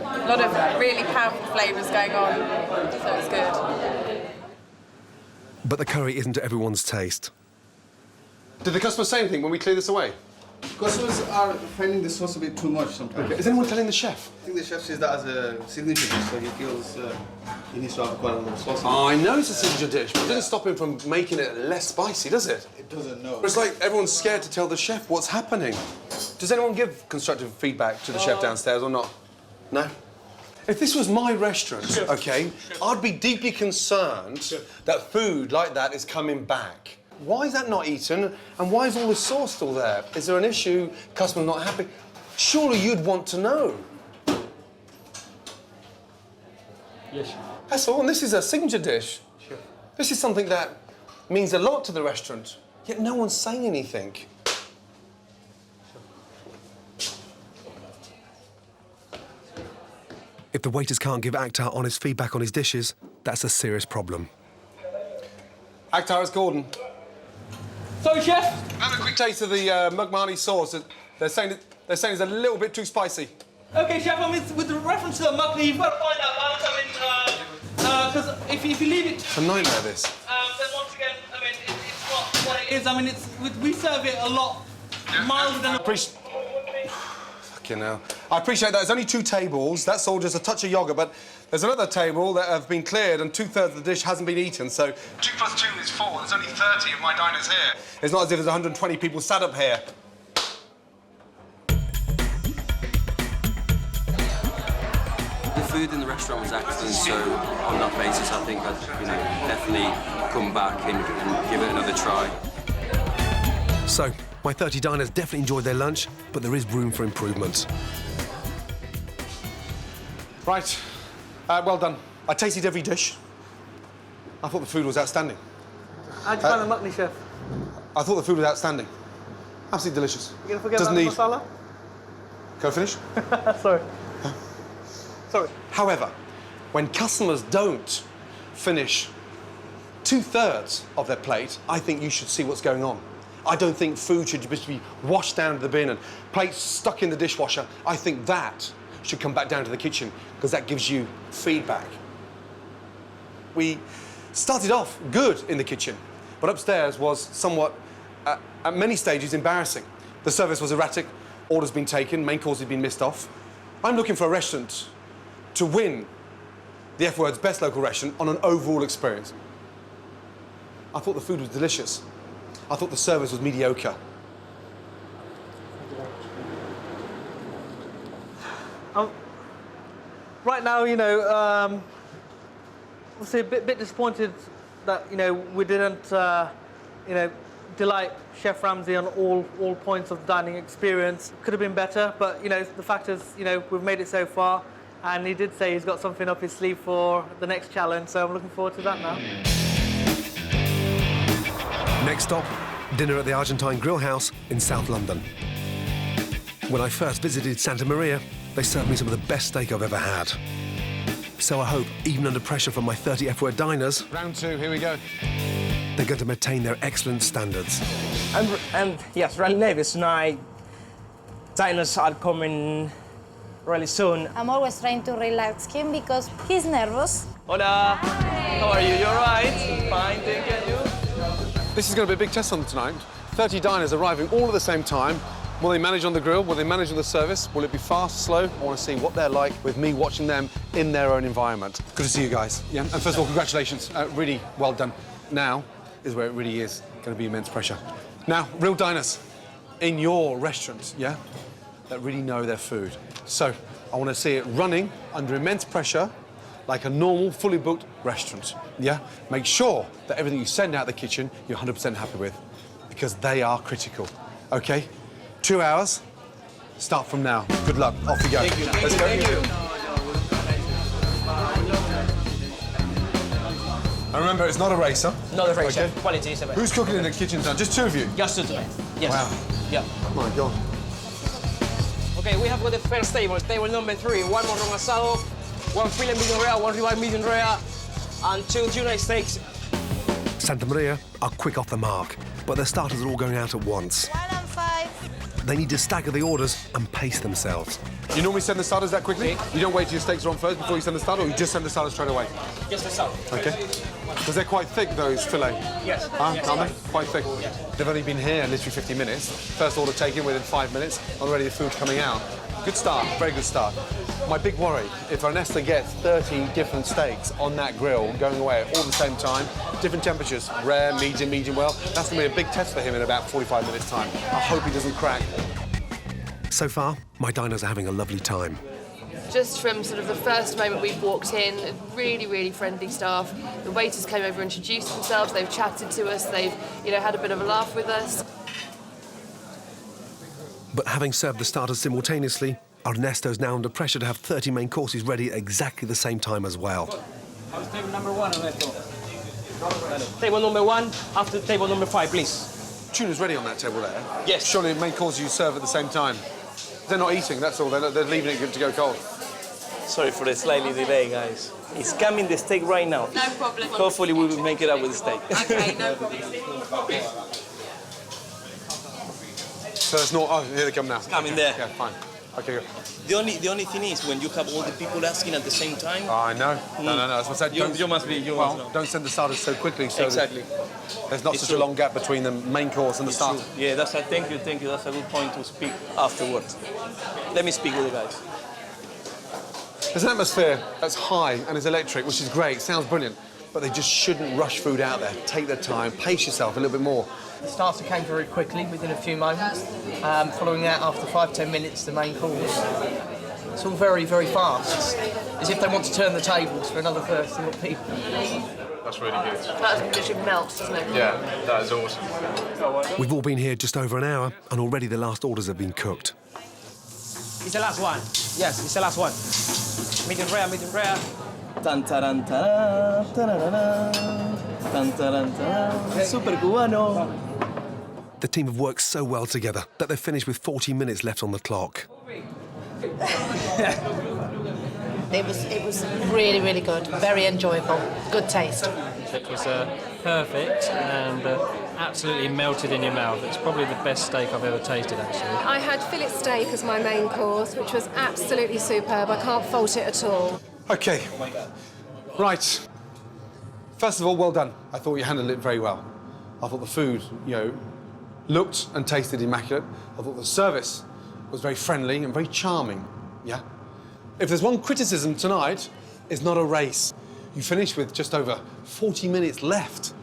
A lot of really powerful flavours going on, so it's good. But the curry isn't to everyone's taste. Did the customer say anything when we clear this away? Customers are finding the sauce a bit too much sometimes. Okay. Is anyone telling the chef? I think the chef sees that as a signature dish, so he feels he needs to have quite a lot of sauce. Oh, I know it's a signature dish, but it doesn't stop him from making it less spicy, does it? It doesn't, no. It's like everyone's scared to tell the chef what's happening. Does anyone give constructive feedback to the chef downstairs or not? No? If this was my restaurant, OK, I'd be deeply concerned that food like that is coming back. Why is that not eaten? And why is all the sauce still there? Is there an issue? Customer not happy? Surely you'd want to know. Yes. That's all, and this is a signature dish. Sure. This is something that means a lot to the restaurant, yet no one's saying anything. If the waiters can't give Akhtar honest feedback on his dishes, that's a serious problem. Akhtar, it's Gordon. Sorry, chef. Have a quick taste of the Mugmani sauce. They're saying it's a little bit too spicy. OK, chef, I mean, with reference to the makni, you've got to find out balance. I mean, because if you leave it... It's a nightmare, this. Then once again, I mean, it's not what it is. I mean, we serve it a lot milder than... Fucking hell. I appreciate that. There's only 2 tables. That's all just a touch of yogurt, but there's another table that have been cleared and 2/3 of the dish hasn't been eaten, so... 2 + 2 is 4. There's only 30 of my diners here. It's not as if there's 120 people sat up here. The food in the restaurant was excellent, so on that basis, I think I'd definitely come back and give it another try. So, my 30 diners definitely enjoyed their lunch, but there is room for improvement. Right. Well done. I tasted every dish. I thought the food was outstanding. How'd you find the makni, chef? I thought the food was outstanding. Absolutely delicious. You gonna forget about the masala? Can I finish? Sorry. Sorry. However, when customers don't finish 2/3 of their plate, I think you should see what's going on. I don't think food should just be washed down to the bin and plates stuck in the dishwasher. I think that should come back down to the kitchen because that gives you feedback. We started off good in the kitchen, but upstairs was somewhat, at many stages, embarrassing. The service was erratic, orders been taken, main course had been missed off. I'm looking for a restaurant to win the F Word's best local restaurant on an overall experience. I thought the food was delicious. I thought the service was mediocre. Right now, obviously a bit disappointed that, we didn't, delight Chef Ramsay on all points of the dining experience. Could have been better, but, the fact is, we've made it so far, and he did say he's got something up his sleeve for the next challenge, so I'm looking forward to that now. Next stop, dinner at the Argentine Grill House in South London. When I first visited Santa Maria, they served me some of the best steak I've ever had. So I hope, even under pressure from my 30 F Word diners... Round 2, here we go. They're going to maintain their excellent standards. And yes, really nervous tonight. Diners are coming really soon. I'm always trying to relax him because he's nervous. Hola. Hi. How are you? You all right? Fine, thank you. This is going to be a big test on them tonight. 30 diners arriving all at the same time. Will they manage on the grill? Will they manage on the service? Will it be fast, slow? I want to see what they're like with me watching them in their own environment. Good to see you guys. Yeah, and first of all, congratulations. Really well done. Now, is where it really is going to be immense pressure. Now, real diners in your restaurant, yeah, that really know their food. So I want to see it running under immense pressure like a normal, fully booked restaurant, yeah? Make sure that everything you send out the kitchen, you're 100% happy with, because they are critical, OK? 2 hours, start from now. Good luck, off you go. Thank you. Let's go. Thank you. And remember, it's not a race, huh? Not a race, Okay. quality is a Who's cooking in the kitchen now? Just 2 of you? Just 2 today. Yes. Wow. Yeah. Oh, my God. Okay, we have got the first table, table number 3. 1 morron asado, 1 filet medium rare, 1 ribeye medium rare, and 2 tuna steaks. Santa Maria are quick off the mark, but their starters are all going out at once. 1 and 5. They need to stagger the orders and pace themselves. You normally send the starters that quickly? You don't wait till your steaks are on first before you send the starter, or you just send the starters straight away? Just the salad. OK. Because they're quite thick, those filet. Yes. Yes. Aren't they? Quite thick. Yes. They've only been here literally 50 minutes. First order taken within 5 minutes. Already the food's coming out. Good start, very good start. My big worry, if Ernesto gets 30 different steaks on that grill going away at all the same time, different temperatures, rare, medium, medium well, that's going to be a big test for him in about 45 minutes' time. I hope he doesn't crack. So far, my diners are having a lovely time. Just from sort of the first moment we've walked in, really, really friendly staff. The waiters came over, introduced themselves, they've chatted to us, they've, had a bit of a laugh with us. But having served the starters simultaneously, Ernesto's now under pressure to have 30 main courses ready at exactly the same time as well. How's table number 1, Ernesto? Table number 1, after table number 5, please. Tuna's ready on that table there? Yes. Surely the main course you serve at the same time. They're not eating, that's all. They're leaving it to go cold. Sorry for the slightly delay, guys. It's coming the steak right now. No problem. Hopefully we will make it up with the steak. Okay, no problem. So it's not... Oh, here they come now. It's coming there. Yeah, fine. OK, good. The only thing is when you have all the people asking at the same time. Oh, I know. No. That's what I said. You must be. Don't send the starters so quickly. So exactly. There's not such a long gap between the main course and the starter. Yeah, thank you. That's a good point to speak afterwards. Let me speak with the guys. There's an atmosphere that's high and it's electric, which is great. Sounds brilliant. But they just shouldn't rush food out there. Take their time. Pace yourself a little bit more. The starter came very quickly, within a few moments. Following that, after 5-10 minutes, the main course. It's all very, very fast. It's as if they want to turn the tables for another 30 people. That's really good. That literally melts, doesn't it? Yeah, that is awesome. We've all been here just over an hour, and already the last orders have been cooked. It's the last one. Yes, it's the last one. Medium rare, medium rare. Super cubano. The team have worked so well together that they've finished with 40 minutes left on the clock. It was really, really good. Very enjoyable. Good taste. It was perfect and absolutely melted in your mouth. It's probably the best steak I've ever tasted, actually. I had fillet steak as my main course, which was absolutely superb. I can't fault it at all. OK. Right. First of all, well done. I thought you handled it very well. I thought the food, looked and tasted immaculate. I thought the service was very friendly and very charming, yeah? If there's one criticism tonight, it's not a race. You finished with just over 40 minutes left.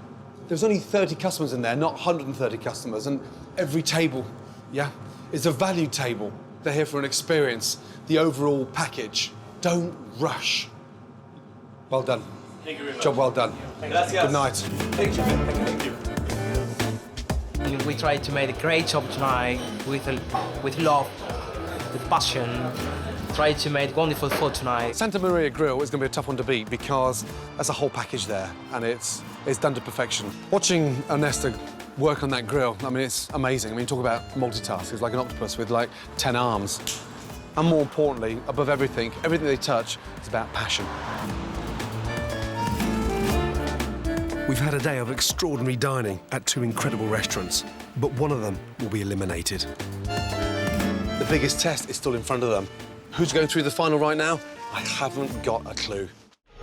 There's only 30 customers in there, not 130 customers, and every table, yeah, is a value table. They're here for an experience, the overall package. Don't rush. Well done. Thank you very much. Job well done. Gracias. Good night. Thank you. We tried to make a great job tonight with love, with passion. Tried to make wonderful food tonight. Santa Maria Grill is going to be a tough one to beat because there's a whole package there and it's done to perfection. Watching Ernesto work on that grill, I mean, it's amazing. I mean, talk about multitask. It's like an octopus with, 10 arms. And more importantly, above everything they touch is about passion. We've had a day of extraordinary dining at 2 incredible restaurants, but one of them will be eliminated. The biggest test is still in front of them. Who's going through the final right now? I haven't got a clue.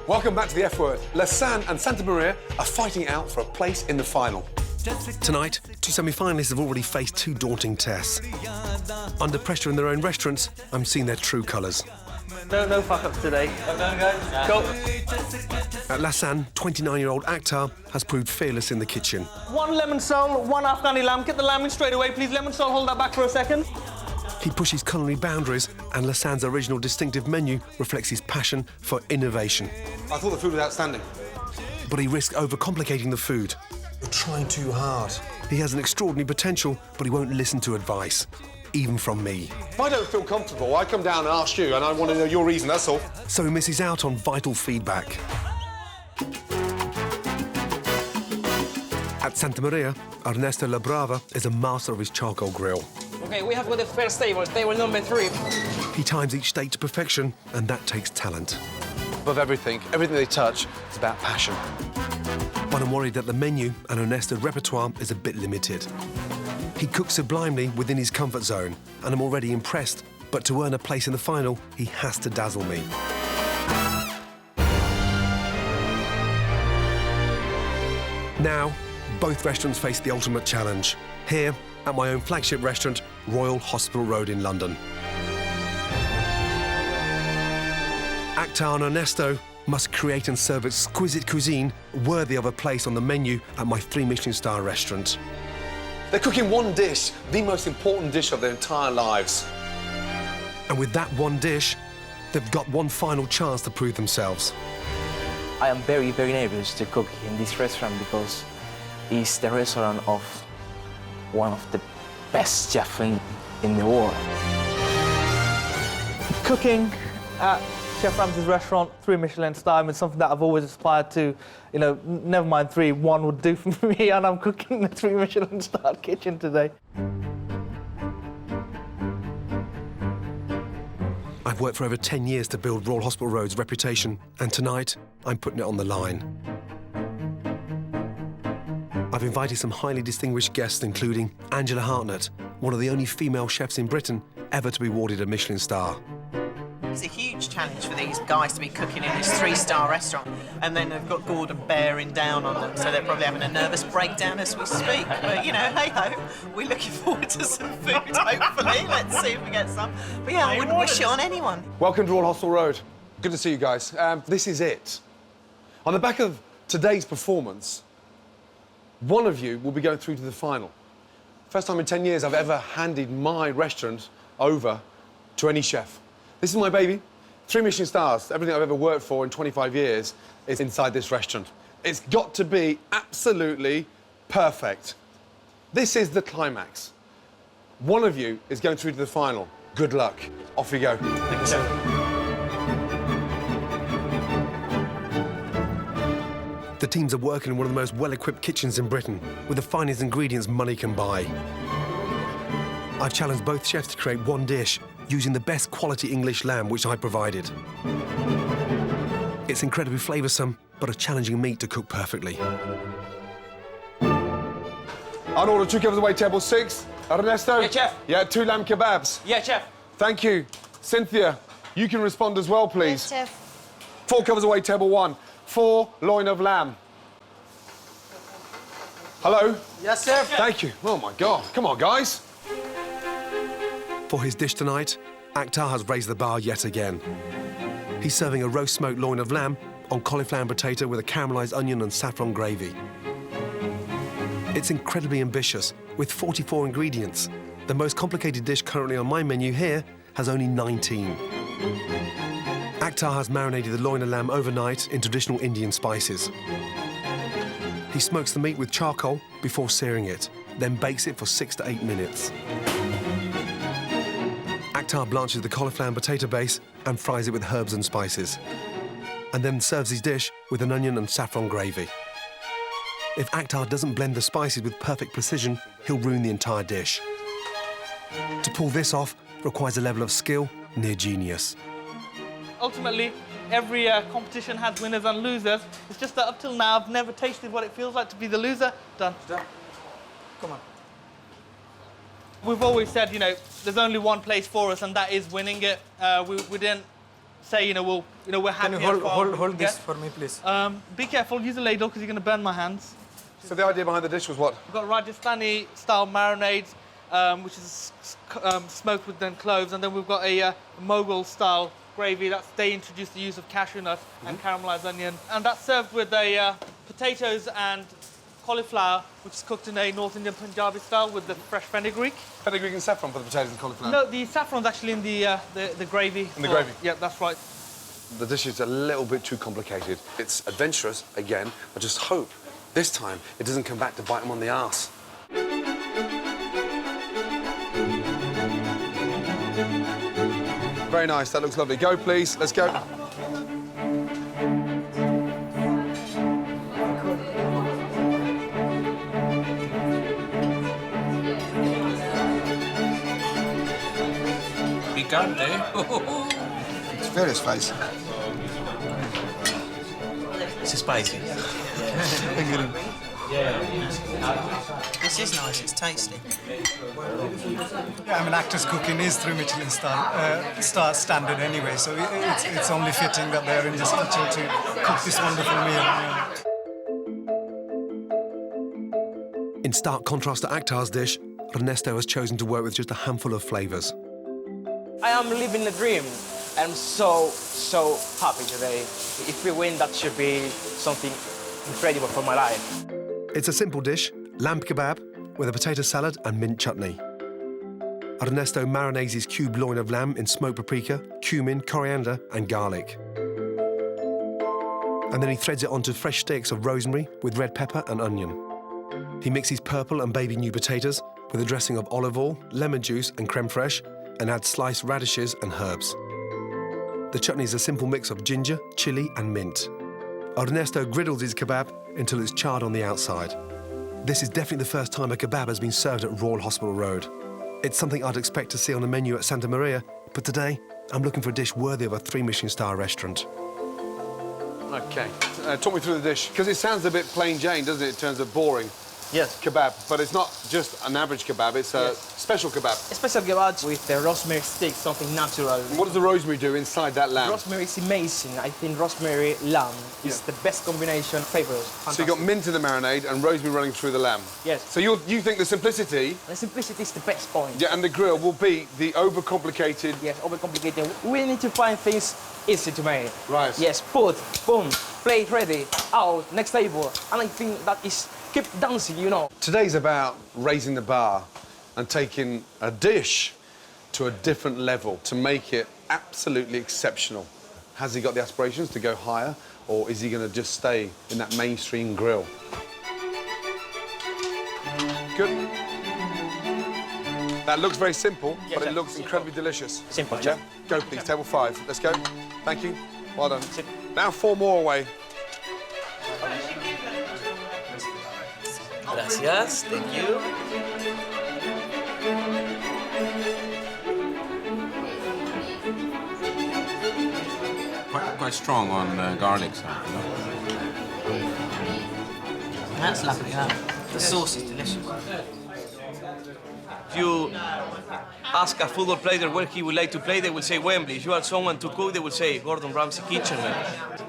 Welcome back to the F Word. Lasan and Santa Maria are fighting out for a place in the final. Tonight, two semi-finalists have already faced two daunting tests. Under pressure in their own restaurants, I'm seeing their true colours. No fuck-ups today. Cool. At Lasan, 29-year-old Akhtar has proved fearless in the kitchen. 1 lemon sole, 1 Afghani lamb. Get the lamb in straight away, please. Lemon sole, hold that back for a second. He pushes culinary boundaries, and Lasan's original distinctive menu reflects his passion for innovation. I thought the food was outstanding. But he risks overcomplicating the food. You're trying too hard. He has an extraordinary potential, but he won't listen to advice, even from me. If I don't feel comfortable, I come down and ask you, and I want to know your reason, that's all. So he misses out on vital feedback. At Santa Maria, Ernesto Labrava is a master of his charcoal grill. Okay, we have got the first table, table number 3. He times each steak to perfection, and that takes talent. Above everything they touch, it's about passion. But I'm worried that the menu and Ernesto's repertoire is a bit limited. He cooks sublimely within his comfort zone, and I'm already impressed. But to earn a place in the final, he has to dazzle me. Now, both restaurants face the ultimate challenge. Here, at my own flagship restaurant, Royal Hospital Road in London. Akhtar and Ernesto must create and serve exquisite cuisine worthy of a place on the menu at my 3 Michelin star restaurant. They're cooking one dish, the most important dish of their entire lives. And with that one dish, they've got one final chance to prove themselves. I am very, very nervous to cook in this restaurant because it's the restaurant of one of the best chefs in the world. Cooking at Chef Ramsay's restaurant, 3 Michelin star, it's something that I've always aspired to. You know, never mind 3, 1 would do for me, and I'm cooking in the 3 Michelin star kitchen today. I've worked for over 10 years to build Royal Hospital Road's reputation, and tonight, I'm putting it on the line. I've invited some highly distinguished guests, including Angela Hartnett, one of the only female chefs in Britain ever to be awarded a Michelin star. It's a huge challenge for these guys to be cooking in this 3-star restaurant, and then they've got Gordon bearing down on them, so they're probably having a nervous breakdown as we speak. But, you know, hey-ho, we're looking forward to some food, hopefully. Let's see if we get some. But, yeah, I wouldn't wish it on anyone. Welcome to Royal Hospital Road. Good to see you guys. This is it. On the back of today's performance, one of you will be going through to the final. First time in 10 years I've ever handed my restaurant over to any chef. This is my baby. 3 Michelin stars. Everything I've ever worked for in 25 years is inside this restaurant. It's got to be absolutely perfect. This is the climax. One of you is going through to the final. Good luck. Off you go. Thank you, Chef. The teams are working in one of the most well-equipped kitchens in Britain, with the finest ingredients money can buy. I've challenged both chefs to create one dish using the best quality English lamb which I provided. It's incredibly flavoursome, but a challenging meat to cook perfectly. I'd order 2 covers away, table 6. Ernesto? Yeah, chef. Yeah, 2 lamb kebabs. Yeah, chef. Thank you. Cynthia, you can respond as well, please. Yes, chef. 4 covers away, table 1. 4 loin of lamb. Hello? Yes, chef. Thank you. Oh, my God. Come on, guys. For his dish tonight, Akhtar has raised the bar yet again. He's serving a roast smoked loin of lamb on cauliflower and potato with a caramelised onion and saffron gravy. It's incredibly ambitious, with 44 ingredients. The most complicated dish currently on my menu here has only 19. Akhtar has marinated the loin of lamb overnight in traditional Indian spices. He smokes the meat with charcoal before searing it, then bakes it for 6 to 8 minutes. Akhtar blanches the cauliflower and potato base and fries it with herbs and spices, and then serves his dish with an onion and saffron gravy. If Akhtar doesn't blend the spices with perfect precision, he'll ruin the entire dish. To pull this off requires a level of skill near genius. Ultimately, every competition has winners and losers. It's just that up till now, I've never tasted what it feels like to be the loser. Done. Come on. We've always said, you know, there's only one place for us, and that is winning it. We didn't say, we're happy. Can you hold this for me, please? Be careful. Use a ladle because you're going to burn my hands. So the idea behind the dish was what? We've got Rajasthani-style marinades, which is smoked with then cloves, and then we've got a Mughal-style gravy. They introduced the use of cashew nut and caramelised onion, and that's served with potatoes and cauliflower, which is cooked in a North Indian Punjabi style with the fresh fenugreek. Fenugreek and saffron for the potatoes and cauliflower? No, the saffron's actually in the gravy. In the gravy? Yeah, that's right. The dish is a little bit too complicated. It's adventurous, again. I just hope this time it doesn't come back to bite them on the arse. Very nice, that looks lovely. Go, please, let's go. Picante. It's very spicy. It's spicy. This is nice, it's tasty. Yeah, I mean, actors cooking is through Michelin star standard anyway, so it's only fitting that they're in this kitchen to cook this wonderful meal. Yeah. In stark contrast to Akhtar's dish, Ernesto has chosen to work with just a handful of flavours. I am living a dream. I'm so happy today. If we win, that should be something incredible for my life. It's a simple dish, lamb kebab, with a potato salad and mint chutney. Ernesto marinades his cube loin of lamb in smoked paprika, cumin, coriander and garlic. And then he threads it onto fresh sticks of rosemary with red pepper and onion. He mixes purple and baby new potatoes with a dressing of olive oil, lemon juice and creme fraiche, and adds sliced radishes and herbs. The chutney is a simple mix of ginger, chilli and mint. Ernesto griddles his kebab until it's charred on the outside. This is definitely the first time a kebab has been served at Royal Hospital Road. It's something I'd expect to see on a menu at Santa Maria, but today I'm looking for a dish worthy of a 3 Michelin star restaurant. OK, talk me through the dish, because it sounds a bit plain Jane, doesn't it, in terms of boring? Yes. Kebab, but it's not just an average kebab, it's a special kebab. A special kebab with the rosemary stick, something natural. What does the rosemary do inside that lamb? Rosemary is amazing. I think rosemary lamb is the best combination of flavors. So you've got mint in the marinade and rosemary running through the lamb? Yes. So you think the simplicity... The simplicity is the best point. Yeah, and the grill will be the overcomplicated... Yes, overcomplicated. We need to find things easy to make. Right. Yes, put, boom, plate ready, out, next table. And I think that is... keep dancing, you know. Today's about raising the bar and taking a dish to a different level to make it absolutely exceptional. Has he got the aspirations to go higher, or is he going to just stay in that mainstream grill? Good. That looks very simple, but it looks incredibly delicious. Simple, yeah? Go, please, table 5. Let's go. Thank you. Well done. Now 4 more away. Gracias, thank you. Quite strong on garlic side, you know? That's lovely, that. The sauce is delicious. If you ask a football player where he would like to play, they will say Wembley. If you ask someone to cook, they will say Gordon Ramsay kitchen.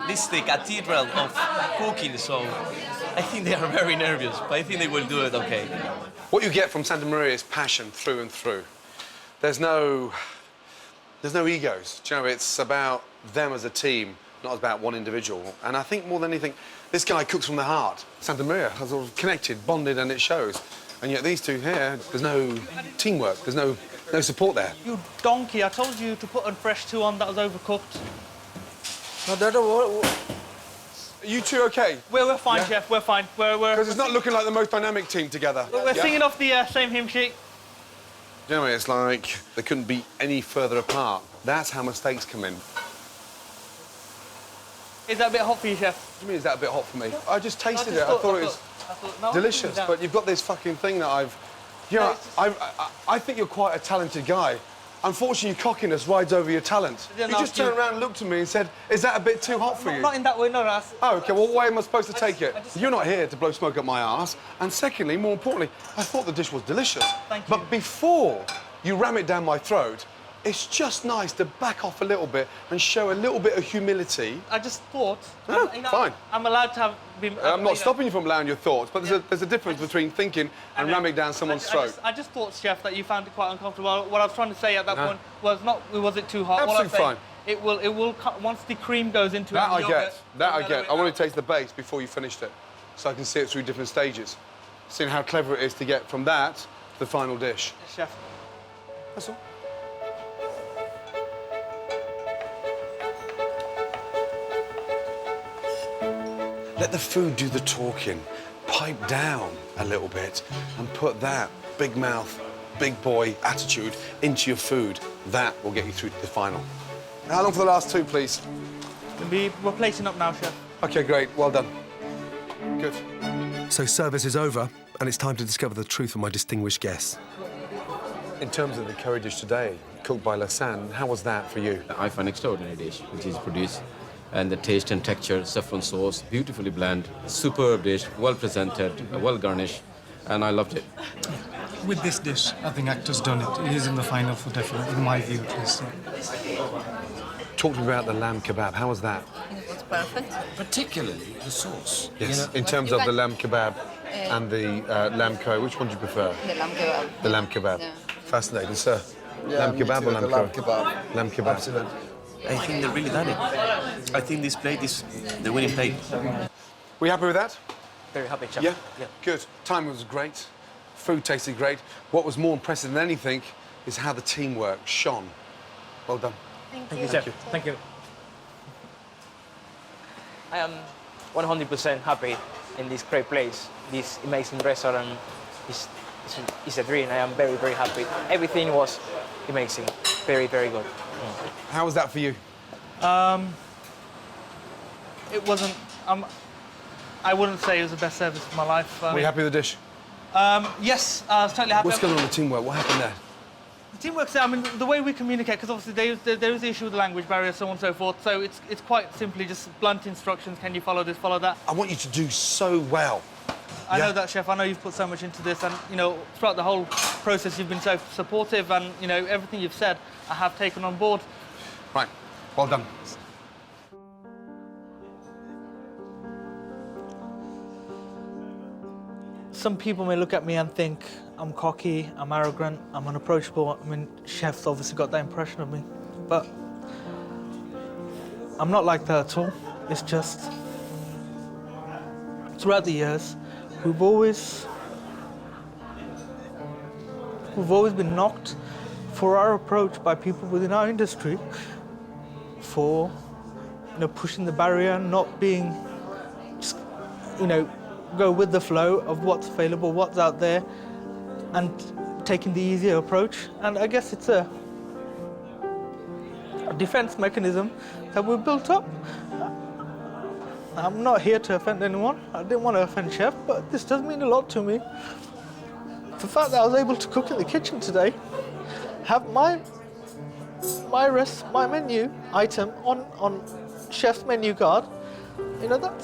This is the cathedral of cooking, so I think they are very nervous, but I think they will do it okay. What you get from Santa Maria is passion through and through. There's no egos. Do you know, it's about them as a team, not about one individual. And I think more than anything, this guy cooks from the heart. Santa Maria has all connected, bonded, and it shows. And yet these two here, there's no teamwork, there's no support there. You donkey, I told you to put a fresh 2 on that was overcooked. No, Are you two OK? We're fine, Chef, we're fine. Because it's not looking like the most dynamic team together. We're singing off the same hymn sheet. You know, it's like they couldn't be any further apart. That's how mistakes come in. Is that a bit hot for you, Chef? What do you mean, is that a bit hot for me? I just tasted it. I thought it was delicious, but you've got this fucking thing that I've... You know, I think you're quite a talented guy. Unfortunately, your cockiness rides over your talent. You just turned around and looked at me and said, is that a bit too hot for you? Not in that way, no, that's... Oh, OK, well, what way am I supposed to take it? You're not here to blow smoke up my arse. And secondly, more importantly, I thought the dish was delicious. Thank you. But before you ram it down my throat, It's just nice to back off a little bit and show a little bit of humility. I just thought... No, fine. I'm allowed to have... I'm not stopping you from allowing your thoughts, but there's a difference between thinking and ramming down someone's throat. I just thought, Chef, that you found it quite uncomfortable. What I was trying to say at that point was it too hot? Absolutely fine. It will, once the cream goes into that it... I get. I want to taste the base before you finished it, so I can see it through different stages. Seeing how clever it is to get from that to the final dish. Yes, Chef. That's all. Let the food do the talking. Pipe down a little bit and put that big mouth, big boy attitude into your food. That will get you through to the final. How long for the last two, please? We're plating up now, Chef. OK, great. Well done. Good. So service is over, and it's time to discover the truth of my distinguished guests. In terms of the curry dish today, cooked by Lasan, how was that for you? I find extraordinary dish, which is produced, and the taste and texture, saffron sauce, beautifully blend, superb dish, well presented, well garnished, and I loved it. With this dish, I think Actor's done it. He is in the final for definite, in my view at least. Talk to me about the lamb kebab. How was that? It's perfect. Particularly the sauce. Yes, you know, in terms of the lamb kebab and the lamb curry, which one do you prefer? The lamb kebab. The lamb kebab. Yeah. Fascinating, sir. Yeah, lamb kebab or lamb curry? Lamb kebab. Lamb kebab. Absolutely. I think they really done it. I think this plate is the winning plate. We happy with that? Very happy, Chef. Yeah? Good. Time was great. Food tasted great. What was more impressive than anything is how the teamwork shone. Well done. Thank you, Chef. Thank you. I am 100% happy in this great place. This amazing restaurant is a dream. I am very, very happy. Everything was amazing. Very, very good. How was that for you? It wasn't... I wouldn't say it was the best service of my life. Were you happy with the dish? Yes, I was totally happy. What's going on with the teamwork? What happened there? The teamwork's there. I mean, the way we communicate, because obviously there is the issue with the language barrier, so on and so forth. So it's quite simply just blunt instructions. Can you follow this, follow that? I want you to do so well. I know that, Chef. I know you've put so much into this, and you know, throughout the whole process, you've been so supportive, and you know, everything you've said, I have taken on board. Right. Well done. Some people may look at me and think I'm cocky, I'm arrogant, I'm unapproachable. I mean, chefs obviously got that impression of me, but I'm not like that at all. It's just, throughout the years, we've always been knocked for our approach by people within our industry for, you know, pushing the barrier, not being, just, you know, go with the flow of what's available, what's out there, and taking the easier approach. And I guess it's a defense mechanism that we've built up. I'm not here to offend anyone. I didn't want to offend Chef, but this does mean a lot to me. The fact that I was able to cook in the kitchen today, have my menu item on Chef's menu card, you know, that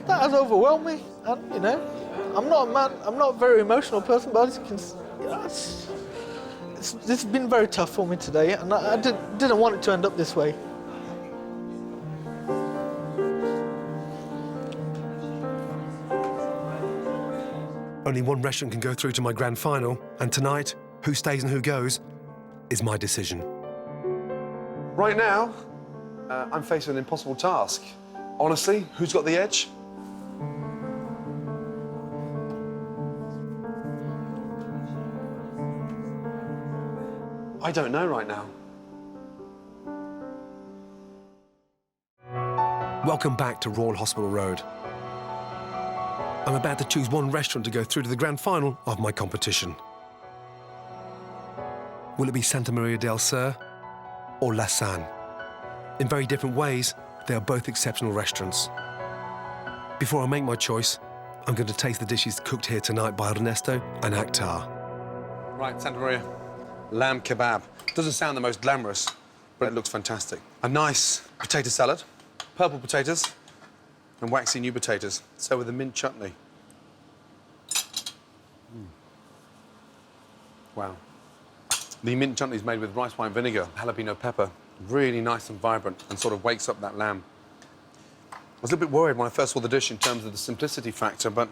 has overwhelmed me. And you know, I'm not a very emotional person, but as you can see, you know, this has been very tough for me today, and I didn't want it to end up this way. Only one restaurant can go through to my grand final, and tonight, who stays and who goes is my decision. Right now, I'm facing an impossible task. Honestly, who's got the edge? I don't know right now. Welcome back to Royal Hospital Road. I'm about to choose one restaurant to go through to the grand final of my competition. Will it be Santa Maria Del Sur or Lasan? In very different ways, they are both exceptional restaurants. Before I make my choice, I'm going to taste the dishes cooked here tonight by Ernesto and Akhtar. Right, Santa Maria. Lamb kebab. Doesn't sound the most glamorous, but it looks fantastic. A nice potato salad, purple potatoes, and waxy new potatoes. So with a mint chutney. Wow. The mint chutney is made with rice wine vinegar, jalapeno pepper, really nice and vibrant, and sort of wakes up that lamb. I was a little bit worried when I first saw the dish in terms of the simplicity factor, but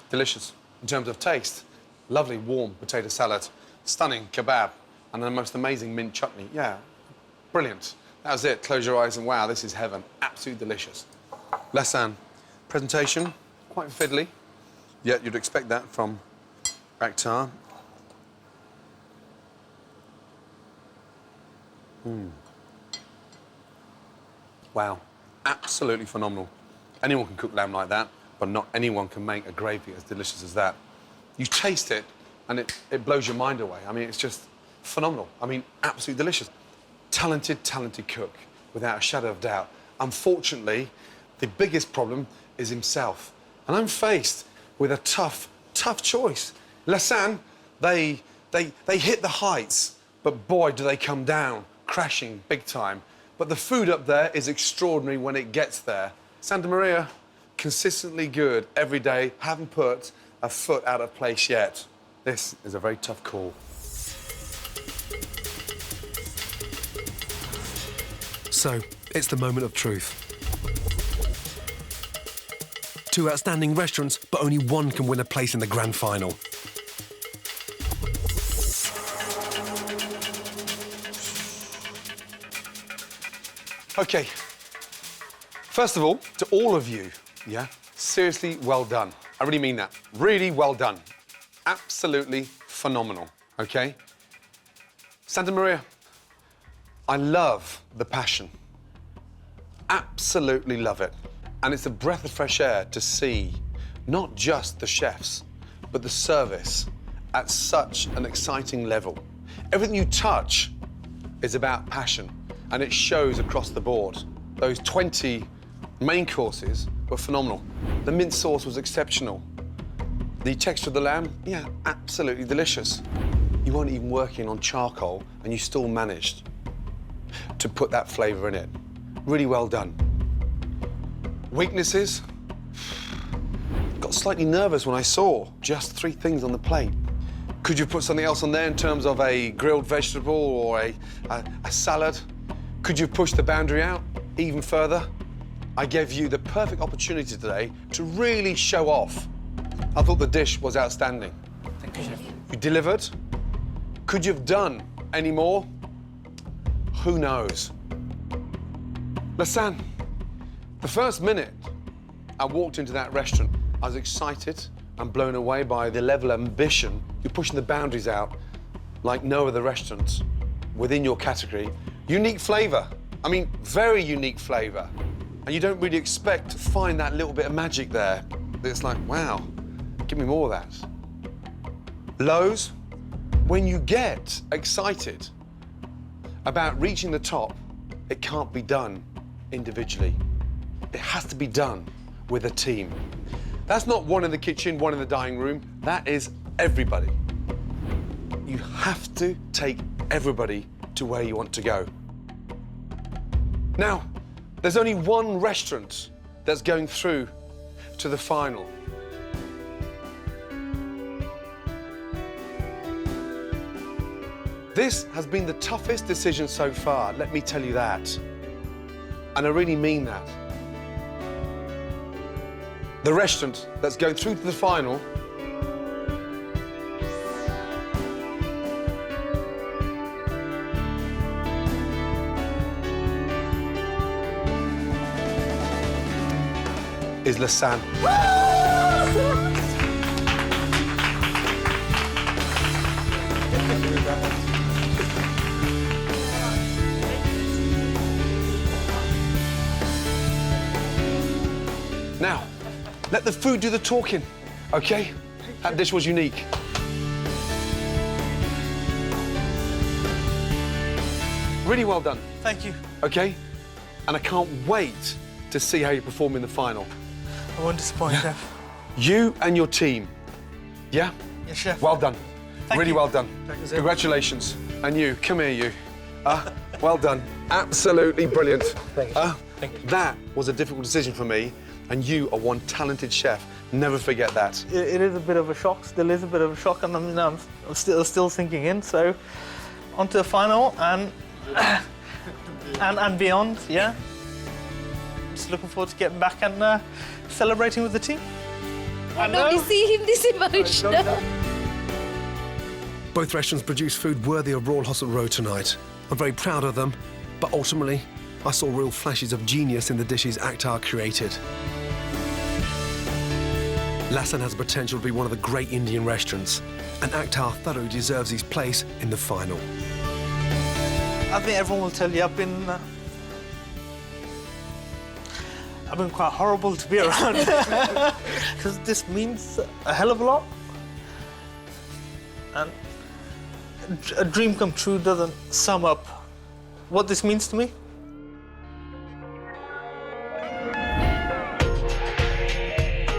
delicious in terms of taste. Lovely warm potato salad, stunning kebab, and the most amazing mint chutney. Yeah, brilliant. That was it. Close your eyes and wow, this is heaven. Absolutely delicious. Lasan, presentation, quite fiddly. Yet you'd expect that from Akhtar. Wow, absolutely phenomenal. Anyone can cook lamb like that, but not anyone can make a gravy as delicious as that. You taste it, and it blows your mind away. I mean, it's just phenomenal. I mean, absolutely delicious. Talented, talented cook, without a shadow of doubt. Unfortunately, the biggest problem is himself. And I'm faced with a tough, tough choice. Lasan, they hit the heights, but boy, do they come down, crashing big time. But the food up there is extraordinary when it gets there. Santa Maria, consistently good every day, haven't put a foot out of place yet. This is a very tough call. So, it's the moment of truth. Two outstanding restaurants, but only one can win a place in the grand final. OK. First of all, to all of you, yeah, seriously well done. I really mean that. Really well done. Absolutely phenomenal, OK? Santa Maria, I love the passion. Absolutely love it. And it's a breath of fresh air to see not just the chefs, but the service at such an exciting level. Everything you touch is about passion, and it shows across the board. Those 20 main courses were phenomenal. The mint sauce was exceptional. The texture of the lamb, yeah, absolutely delicious. You weren't even working on charcoal, and you still managed to put that flavour in it. Really well done. Weaknesses? Got slightly nervous when I saw just 3 things on the plate. Could you put something else on there in terms of a grilled vegetable or a salad? Could you push the boundary out even further? I gave you the perfect opportunity today to really show off. I thought the dish was outstanding. Thank you, Chef. You delivered. Could you have done any more? Who knows? Lasan, the first minute I walked into that restaurant, I was excited and blown away by the level of ambition. You're pushing the boundaries out like no other restaurants within your category. Unique flavour. I mean, very unique flavour. And you don't really expect to find that little bit of magic there. It's like, wow, give me more of that. Lows, when you get excited about reaching the top, it can't be done individually. It has to be done with a team. That's not one in the kitchen, one in the dining room. That is everybody. You have to take everybody to where you want to go. Now, there's only one restaurant that's going through to the final. This has been the toughest decision so far, let me tell you that. And I really mean that. The restaurant that's going through to the final is Lasan. Now, let the food do the talking, okay? That dish was unique. Really well done. Thank you. Okay? And I can't wait to see how you perform in the final. I won't disappoint, Chef. You and your team, yeah? Yes, Chef. Well done. Thank you. Well done. Thank you. Congratulations. And you, come here, you. Well done. Absolutely brilliant. Thank you. Thank you. That was a difficult decision for me. and you are one talented chef. Never forget that. It is a bit of a shock, still is a bit of a shock, and I mean, I'm still sinking in, so on to the final and beyond, yeah. Just looking forward to getting back and celebrating with the team. I've never seen him this emotional. Both restaurants produced food worthy of Royal Hospital Road tonight. I'm very proud of them, but ultimately, I saw real flashes of genius in the dishes Akhtar created. Lasan has the potential to be one of the great Indian restaurants, and Akhtar thoroughly deserves his place in the final. I think everyone will tell you I've been quite horrible to be around, because this means a hell of a lot. And a dream come true doesn't sum up what this means to me.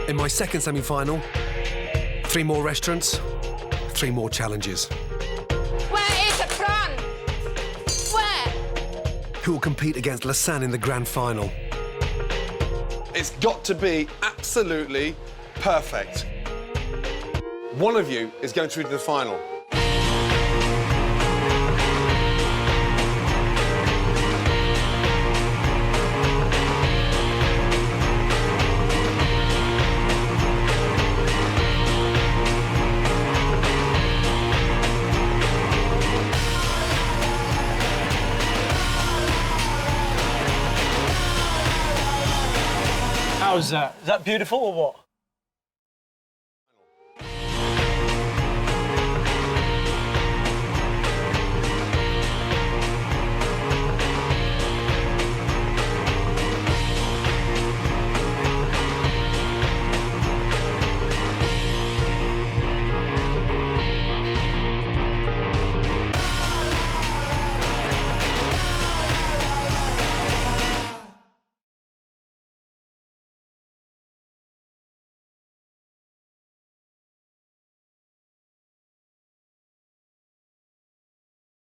In my second semi-final, 3 more restaurants, 3 more challenges. Where is the prawn? Where? Who will compete against Lasan in the grand final? It's got to be absolutely perfect. One of you is going through to the final. How's that? Is that beautiful or what?